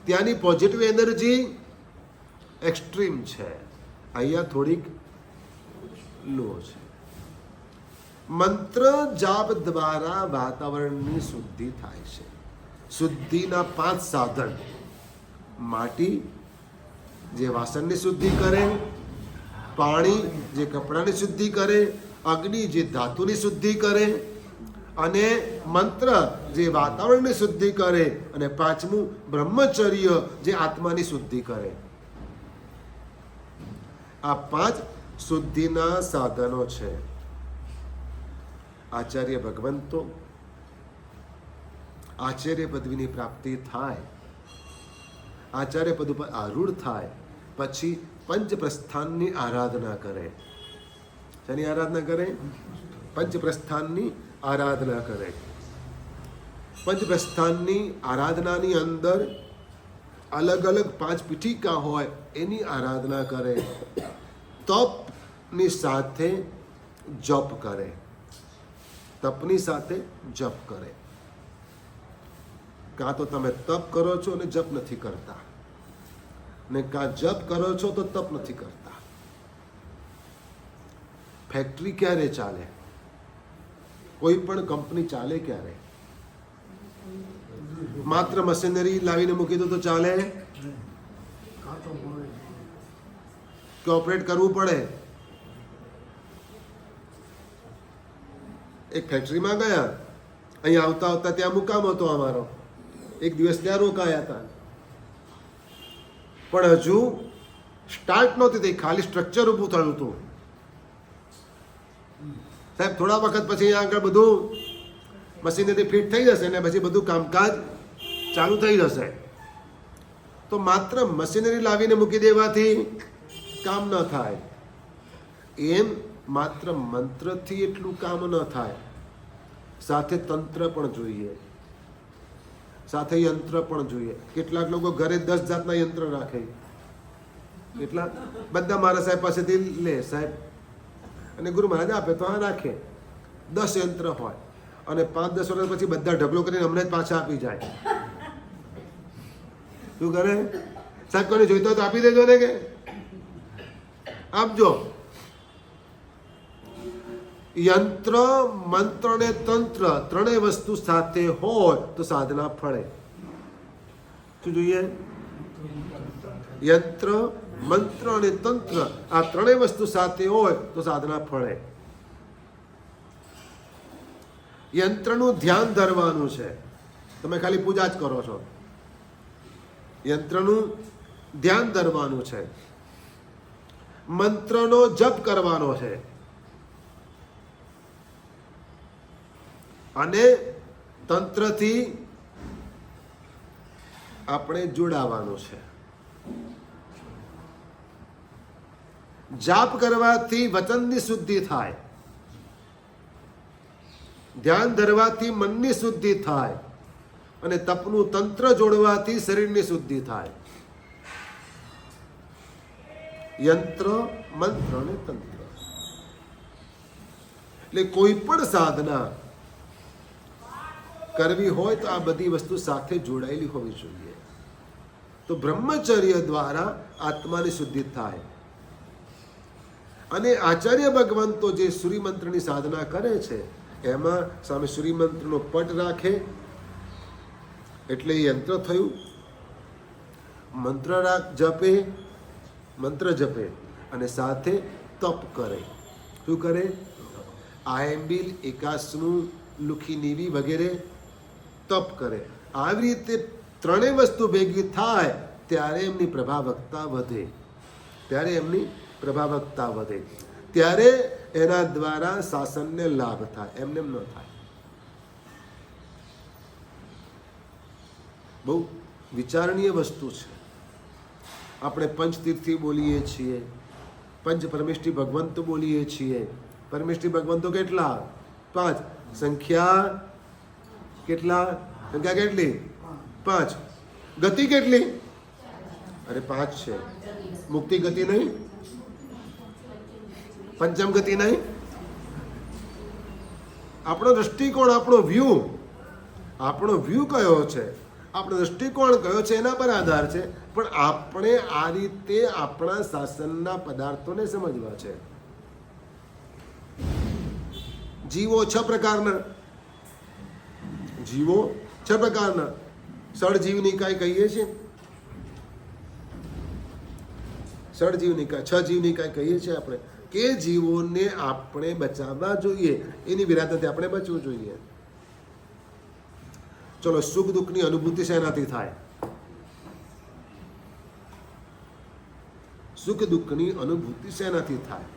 ત્યાંની પોઝિટિવ એનર્જી એક્સ્ટ્રીમ છે, અહીંયા થોડીક લો છે. મંત્ર જાપ દ્વારા વાતાવરણની શુદ્ધિ થાય છે. શુદ્ધિના 5 સાધન: માટી જે વાસણની શુદ્ધિ કરે, પાણી જે કપડાની શુદ્ધિ કરે, અગ્નિ જે ધાતુની શુદ્ધિ કરે, અને મંત્ર જે વાતાવરણની શુદ્ધિ કરે, અને 5મું બ્રહ્મચર્ય જે આત્માની શુદ્ધિ કરે. આ 5 શુદ્ધિના સાધનો છે. આચાર્ય ભગવંતો આચાર્ય પદવીની પ્રાપ્તિ થાય, આચાર્ય પદ ઉપર આરૂઢ થાય, પછી પંચપ્રસ્થાનની આરાધના કરે. શેની આરાધના કરે? પંચપ્રસ્થાનની આરાધના કરે. પંચપ્રસ્થાનની આરાધનાની અંદર અલગ અલગ 5 પીઠિકા હોય એની આરાધના કરે. તપની સાથે જપ કરે, તપની સાથે જપ કરે. કાં તો તમે તપ કરો છો અને જપ નથી કરતા, ને કાં જપ કરો છો તો તપ નથી કરતા. ફેક્ટરી ક્યારે ચાલે? કોઈ પણ કંપની ચાલે ક્યારે? માત્ર મશીનરી લાવીને મૂકી દો તો ચાલે? કે ઓપરેટ કરવું પડે? એક ફેક્ટરીમાં ગયા અહીંયા આવતા આવતા ત્યાં મુકામ હતો અમારો, એક દિવસ ત્યાં રોકાયા હતા, પણ હજુ સ્ટાર્ટ નહોતી થઈ, ખાલી સ્ટ્રક્ચર ઊભું થયું હતું. સાહેબ થોડા વખત પછી અહીંયા આગળ બધું મશીનરી ફિટ થઈ જશે ને પછી બધું કામકાજ ચાલુ થઈ જશે. તો માત્ર મશીનરી લાવીને મૂકી દેવાથી કામ ન થાય, એમ માત્ર મંત્રથી એટલું કામ ન થાય, સાથે તંત્ર પણ જોઈએ, સાથે યંત્ર પણ જોઈએ. કેટલાક લોકો ઘરે 10 જાતના યંત્ર રાખે, કેટલા બધા મારા સાહેબ પાસેથી લે સાહેબ, અને ગુરુ મહારાજ આપે તો આ રાખે. 10 યંત્ર હોય અને 5-10 વર્ષ પછી બધા ઢગલો કરીને અમને જ પાછા આપી જાય. શું કરે સાહેબ? કોને જોઈતો તો આપી દેજો ને, કે આપજો. યંત્ર, મંત્ર અને તંત્ર ત્રણેય વસ્તુ સાથે હોય તો સાધના ફળે. શું જોઈએ? યંત્ર, મંત્ર અને તંત્ર આ ત્રણેય વસ્તુ સાથે હોય તો સાધના ફળે. યંત્રનું ધ્યાન ધરવાનું છે, તમે ખાલી પૂજા જ કરો છો. યંત્રનું ધ્યાન ધરવાનું છે, મંત્રનો જપ કરવાનો છે, અને તંત્રથી આપણે જોડાવાનું છે. જાપ કરવાથી વચનની શુદ્ધિ થાય, ધ્યાન ધરવાથી મનની શુદ્ધિ થાય, અને તપનું તંત્ર જોડવાથી શરીરની શુદ્ધિ થાય. યંત્ર, મંત્ર અને તંત્ર એટલે કોઈ પણ સાધના કરવી હોય તો આ બધી વસ્તુ સાથે જોડાયેલી હોવી જોઈએ. તો બ્રહ્મચર્ય દ્વારા આત્માની શુદ્ધિ થાય. અને આચાર્ય ભગવંતો જે સૂર્યમંત્રની સાધના કરે છે એમાં સામે સૂર્યમંત્રનો પટ રાખે એટલે યંત્ર થયું. મંત્ર જપે અને સાથે તપ કરે. શું કરે? આયંબિલ, એકાસનું, લુખી નીવી વગેરે તપ કરે. આવી રીતે ત્રણેય વસ્તુ ભેગી થાય ત્યારે એમની પ્રભાવકતા વધે, ત્યારે એના દ્વારા શાસનને લાભ થાય, એમને એમ ન થાય. બહુ વિચારણીય વસ્તુ છે. આપણે પંચતીર્થી બોલીએ છીએ, પંચ પરમેષ્ઠી ભગવંત બોલીએ છીએ. પરમેષ્ઠી ભગવંતો કેટલા? 5. સંખ્યા કેટલા? સંખ્યા કેટલી? 5. ગતિ કેટલી? અરે 5 છે. મુક્તિ ગતિ નહીં, પંચમ ગતિ નહીં. આપણો દ્રષ્ટિકોણ, આપણો વ્યૂ કયો છે, આપણો દ્રષ્ટિકોણ કયો છે એના પર આધાર છે. પણ આપણે આ રીતે આપણા શાસનના પદાર્થોને સમજવા છે. જીવો 6 પ્રકારના, ષડજીવ નિકાય કહીએ છીએ. ષડજીવ નિકાય, 6 જીવ નિકાય કહીએ છીએ આપણે, કે જીવોને આપણે બચાવવા જોઈએ, એની વિરાધતે આપણે બચવું જોઈએ. ચલો, સુખ દુઃખની અનુભૂતિ શેનાથી થાય? સુખ દુઃખની અનુભૂતિ શેનાથી થાય?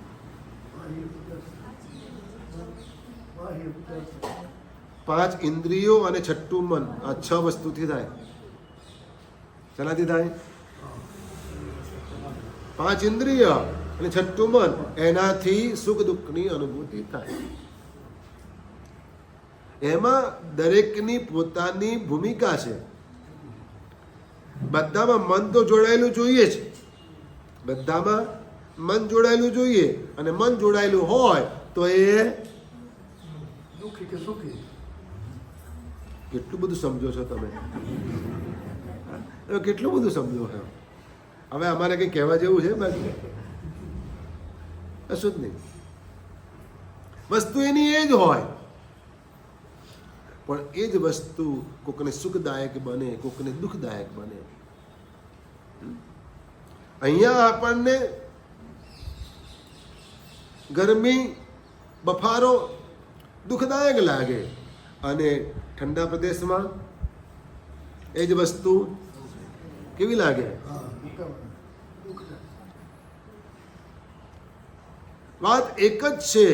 5 ઇન્દ્રિયો અને 6ઠું મન, આ 6 વસ્તુથી થાય. શેનાથી થાય? 5 ઇન્દ્રિય અને 6ઠું મન, એનાથી સુખ દુઃખની અનુભૂતિ થાય. એમાં દરેકની પોતાની ભૂમિકા છે. બધામાં મન તો જોડાયેલું જોઈએ છે, બધામાં મન જોડાયેલું જોઈએ, અને મન જોડાયેલું હોય તો એ દુઃખી કે સુખી. કેટલું બધું સમજો છો તમે? કેટલું બધું સમજો છો? હવે અમારે કંઈ કહેવા જેવું છે? બાકી કશું જ નહીં. વસ્તુ એની એ જ હોય, પણ એ જ વસ્તુ કોકને સુખદાયક બને, કોકને દુઃખદાયક બને. અહીંયા આપણને ગરમી, બફારો દુઃખદાયક લાગે, અને ઠંડા પ્રદેશમાં એ જ વસ્તુ કેવી લાગે? વાત એક જ છે,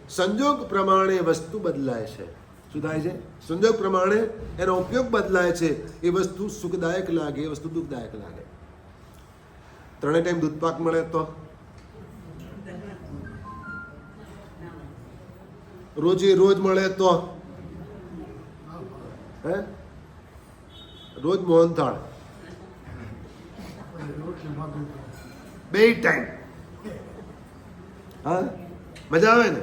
સંજોગ પ્રમાણે વસ્તુ બદલાય છે. શું થાય છે? સંજોગ પ્રમાણે એનો ઉપયોગ બદલાય છે. એ વસ્તુ સુખદાયક લાગે, એ વસ્તુ દુઃખદાયક લાગે. 3 ટાઈમ દૂધ પાક મળે તો રોજે રોજ મળે તો હે રોજ મોહનથાળ 2 ટાઈમ, હા મજા આવે ને?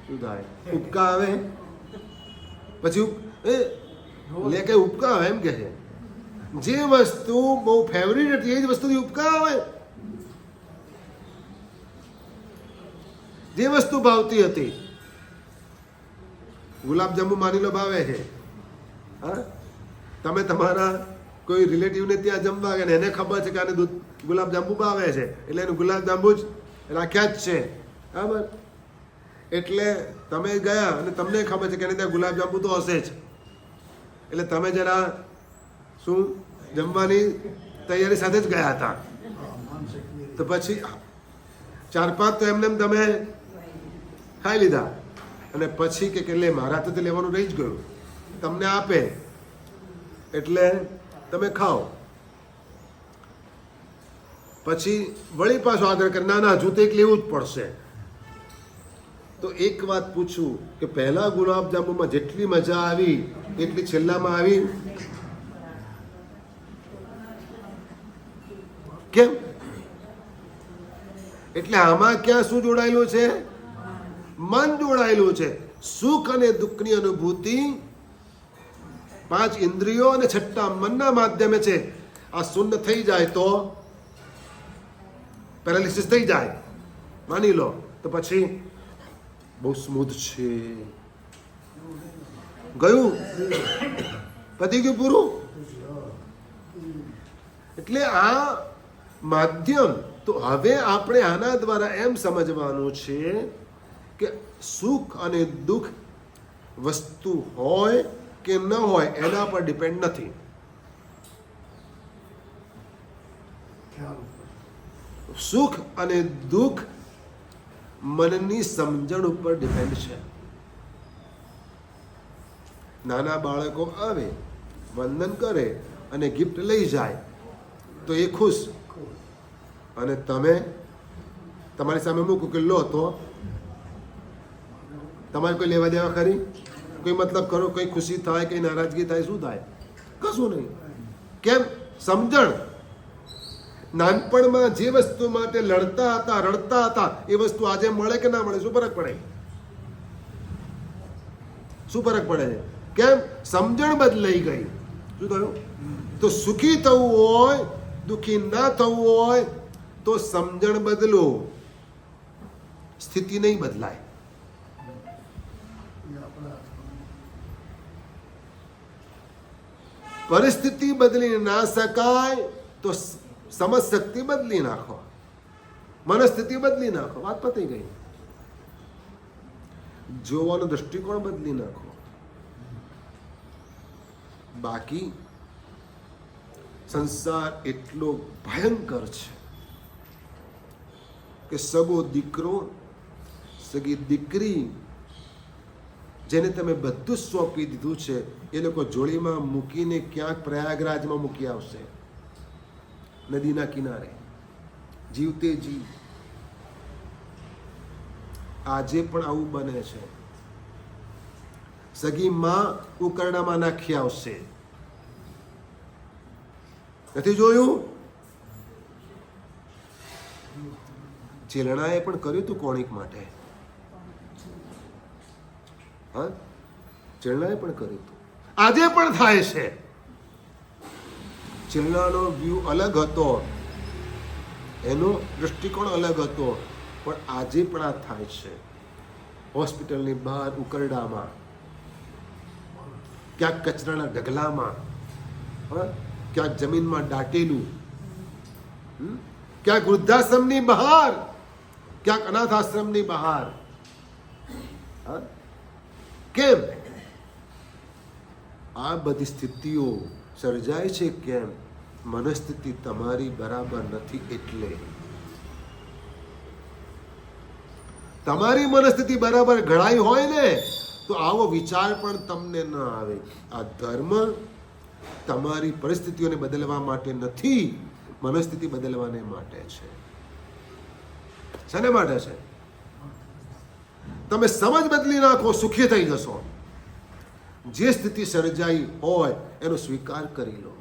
શું થાય? ઉપકા આવે પછી લે કે ઉપકા આવે એમ કે છે. જે વસ્તુ બહુ ફેવરિટ હતી એ જ વસ્તુથી ઉપકા આવે. જે વસ્તુ ભાવતી હતી, ગુલાબજાંબુ માની લો ભાવે છે, હા તમે તમારા કોઈ રિલેટિવને ત્યાં જમવા ગયા ને એને ખબર છે કે આને દૂધ ગુલાબજાંબુ ભાવે છે એટલે એનું ગુલાબજાંબુ જ રાખ્યા જ છે, બરાબર? એટલે તમે ગયા અને તમને ખબર છે કે એને ત્યાં ગુલાબજાંબુ તો હશે જ, એટલે તમે જરા શું જમવાની તૈયારી સાથે જ ગયા હતા. તો પછી 4-5 તો એમને તમે ખાઈ લીધા અને પછી કે લે મારા તો લેવાનું રહી જ ગયું, તમને આપે એટલે તમે ખાઓ. પછી વળી પાછો આદર કરે, ના ના હજુ તો એક લેવું જ પડશે. તો એક વાત પૂછું કે પહેલા ગુલાબજાંબુમાં જેટલી મજા આવી એટલી છેલ્લામાં આવી કેમ? એટલે આમાં ક્યાં શું જોડાયેલું છે? મન જોડાયેલું છે. સુખ અને દુઃખની અનુભૂતિ 5 ઇન્દ્રિયો અને 6 મનના માધ્યમે છે. આ શૂન્ય થઈ જાય તો પેરાલિસિસ થઈ જાય, માની લો, તો પછી બહુ સ્મૂથ છે, ગયું પતી ગયું પૂરું. એટલે આ માધ્યમ. તો હવે આપણે આના દ્વારા એમ સમજવાનું છે કે સુખ અને દુઃખ વસ્તુ હોય કે ન હોય એના પર ડિપેન્ડ નથી. સુખ અને દુઃખ મનની સમજણ ઉપર ડિપેન્ડ છે. નાના બાળકો આવે, વંદન કરે અને ગિફ્ટ લઈ જાય તો એ ખુશ, અને તમે તમારી સામે મૂકો કે લો, તો તમારે કોઈ લેવા દેવા ખરી? કોઈ મતલબ કરો, કઈ ખુશી થાય, કઈ નારાજગી થાય, શું થાય? કશું નહીં. કેમ? સમજણ. નાનપણમાં જે વસ્તુ માટે લડતા હતા, રડતા હતા, એ વસ્તુ આજે મળે કે ના મળે, શું ફરક પડે? શું ફરક પડે છે? કેમ? સમજણ બદલાઈ ગઈ. શું થયું? તો સુખી થવું હોય, દુઃખી ના થવું હોય તો સમજણ બદલો, સ્થિતિ નહીં બદલાય. પરિસ્થિતિ બદલી ના શકાય તો સમજ શક્તિ બદલી નાખો, મનસ્થિતિ બદલી નાખો, વાત પતી ગઈ. જોવાનો દૃષ્ટિકોણ બદલી નાખો. બાકી સંસાર એટલો ભયંકર છે કે સગો દીકરો, સગી દીકરી, જેને તમે બધું જ સોંપી દીધું છે, એ લોકો જોડીમાં મૂકીને ક્યાંક પ્રયાગરાજમાં મૂકી આવશે, નદીના કિનારે, જીવતે જીવ. આજે પણ આવું બને છે. સગી માં ઉકરડામાં નાખી આવશે. નથી જોયું? ચેલણાએ પણ કર્યું હતું કોણિક માટે, હા, ચેલણાએ પણ કર્યું હતું. આજે પણ થાય છે. ચેલણાનો વ્યૂ અલગ હતો, એનો દૃષ્ટિકોણ અલગ હતો, પણ આજે પણ આ થાય છે. હોસ્પિટલની બહાર ઉકરડામાં, ક્યાંક કચરાના ઢગલામાં, ક્યાંક જમીનમાં દાટેલું, ક્યાંક વૃદ્ધાશ્રમની બહાર, ક્યાંક અનાથ આશ્રમની બહાર. હા, કેમ આ બધી સ્થિતિઓ સર્જાય છે? કેમ? મનસ્થિતિ તમારી બરાબર નથી. એટલે તમારી મનસ્થિતિ બરાબર ઘડાઈ હોય ને તો આવો વિચાર પણ તમને ન આવે. આ ધર્મ તમારી પરિસ્થિતિઓને બદલવા માટે નથી, મનસ્થિતિ બદલવાને માટે છે. શાને માટે છે? તમે સમજ બદલી નાખો, સુખી થઈ જશો. જે સ્થિતિ સર્જાઈ હોય એનો સ્વીકાર કરી લો.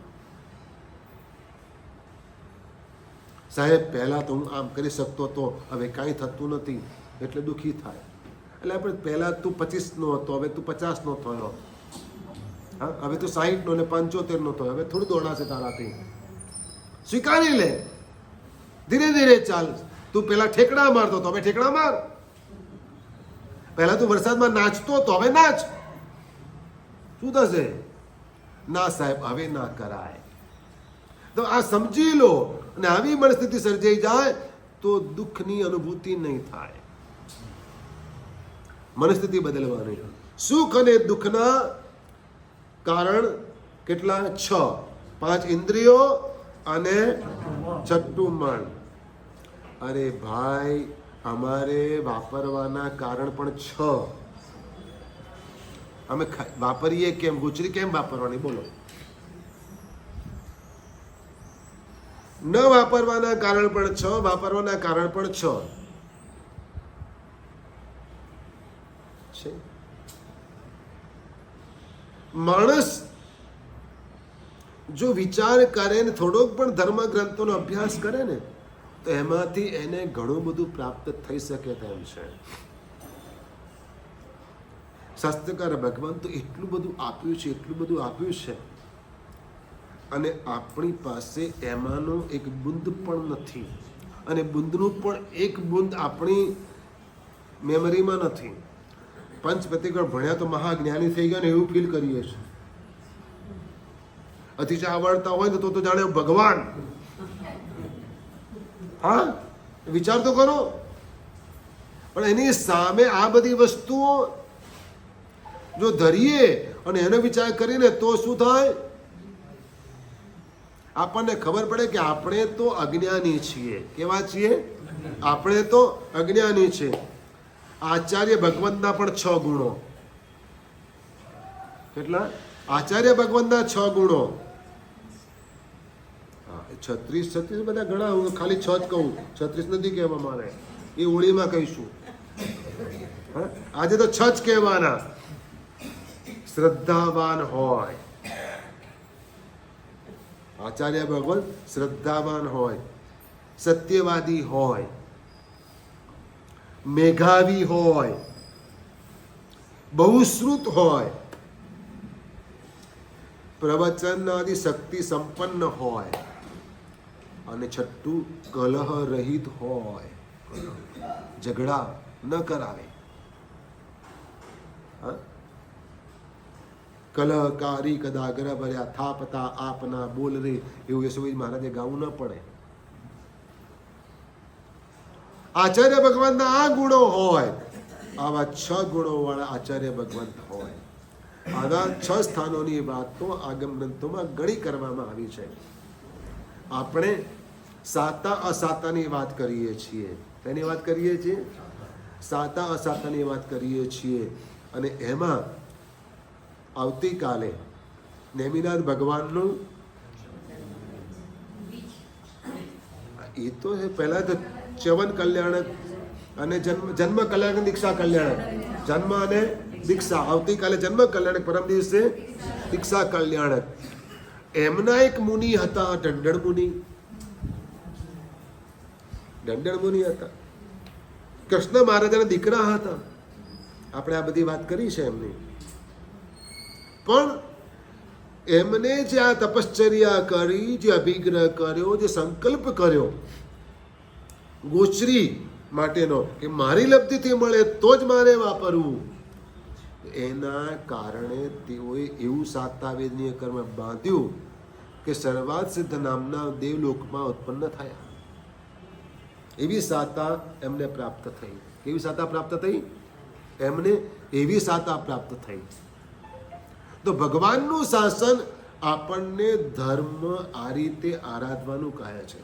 સાહેબ, પહેલા તો હું આમ કરી શકતો હતો, હવે કાંઈ થતું નથી એટલે દુઃખી થાય. એટલે આપણે પહેલા તું 25 નો હતો, હવે તું 50 નો થયો. હા, હવે તું 60 નો ને 75 નો થયો. હવે થોડું દોડાશે તારાથી. સ્વીકારી લે, ધીરે ધીરે ચાલ. તું પેલા ઠેકડા મારતો તો હવે ઠેકડા માર. પહેલા તું વરસાદમાં નાચતો તો હવે નાચ. શું થશે? ના સાહેબ, હવે ના કરાય. તો આ સમજી લો. અને આવી પરિસ્થિતિ સર્જાઈ જાય તો દુઃખની અનુભૂતિ નહીં થાય. મનસ્થિતિ બદલવાની. સુખ અને દુઃખના કારણ કેટલા? 6. 5 ઇન્દ્રિયો અને 6 મન. અરે ભાઈ, અમારે વાપરવાના કારણ પણ 6. અમે વાપરીએ કેમ? ગુચરી કેમ વાપરવાની? બોલો. ન વાપરવાના કારણ પણ 6, વાપરવાના કારણ પણ 6 છે. માણસ જો વિચાર કરે ને થોડોક પણ ધર્મ ગ્રંથોનો અભ્યાસ કરે ને તો એમાંથી એને ઘણું બધું પ્રાપ્ત થઈ શકે તેમ છે. શાસ્ત્રકાર ભગવાન તો એટલું બધું આપ્યું છે, એટલું બધું આપ્યું છે, અને આપણી પાસે એમાંનો એક બુંદ પણ નથી. અને બુંદનું પણ એક બુંદ આપણી મેમરીમાં નથી. પંચ પ્રતિકળ ભણ્યા તો મહાજ્ઞાની થઈ ગયા ને એવું ફીલ કરીએ છીએ. અતિશય આવડતા હોય તો જાણે ભગવાન. હા, વિચાર તો કરો. પણ એની સામે આ બધી વસ્તુઓ જો ધરીએ અને એનો વિચાર કરીને તો શું થાય? આપણને ખબર પડે કે આપણે તો અજ્ઞાની છીએ. કેવા છીએ? આપણે તો અજ્ઞાની છીએ. આચાર્ય ભગવંતના પણ 6 ગુણો. કેટલા? આચાર્ય ભગવંતના 6 ગુણો. 36 બધા ઘણા. હું ખાલી 6 જ કહું, 36 નથી કહેવા મારે. એ ઓળીમાં કહીશું. આજે તો 6 જ કહેવાના. શ્રદ્ધાવાન હોય. આચાર્ય ભગવંત શ્રદ્ધાવાન હોય, સત્યવાદી હોય, મેઘાવી હોય, બહુશ્રુત હોય, પ્રવચન આદિ શક્તિ સંપન્ન હોય, અને 6 કલહ રહિત હોય. ઝઘડા ન કરાવે. કલહકારી કદાગ્ર ભર્યા થાપતા આપના બોલ રે, એવું યશોજી મહારાજે ગાવું ન પડે. આચાર્ય ભગવાનના આ ગુણો હોય. આવા 6 ગુણો વાળા આચાર્ય ભગવંત હોય. આના 6 સ્થાનોની વાતો આગમ ગ્રંથોમાં ઘણી કરવામાં આવી છે. આપણે સાતા અસાતાની વાત કરીએ છીએ. તેની વાત કરીએ છીએ. સાતા અસાતાની વાત કરીએ છીએ. અને એમાં આવતીકાલે નેમિનાથ ભગવાનનું એ તો પહેલા તો ચ્યવન કલ્યાણક અને જન્મ કલ્યાણક, દીક્ષા કલ્યાણક. જન્મ અને દીક્ષા. આવતીકાલે જન્મ કલ્યાણક, પરમ દિવસે દીક્ષા કલ્યાણક. એમના એક મુનિ હતા, ઢંઢળ મુનિ. ઢંઢળ મુનિ હતા. કૃષ્ણ મહારાજના દીકરા હતા. આપણે આ બધી વાત કરી છે એમની. પણ એમને જે આ તપશ્ચર્યા કરી, જે અભિગ્રહ કર્યો, જે સંકલ્પ કર્યો ગોચરી માટેનો કે મારી લબ્ધિથી મળે તો જ મારે વાપરવું, એના કારણે તેઓએ એવું સાતાવેદનીય કર્મ બાંધ્યું કે સર્વાત સિદ્ધ નામના દેવલોકમાં ઉત્પન્ન થયા. એવી સાતા એમને પ્રાપ્ત થઈ. કેવી સાતા પ્રાપ્ત થઈ? એમને એવી સાતા પ્રાપ્ત થઈ. તો ભગવાનનું શાસન આપણને ધર્મ આ રીતે આરાધવાનું કહે છે.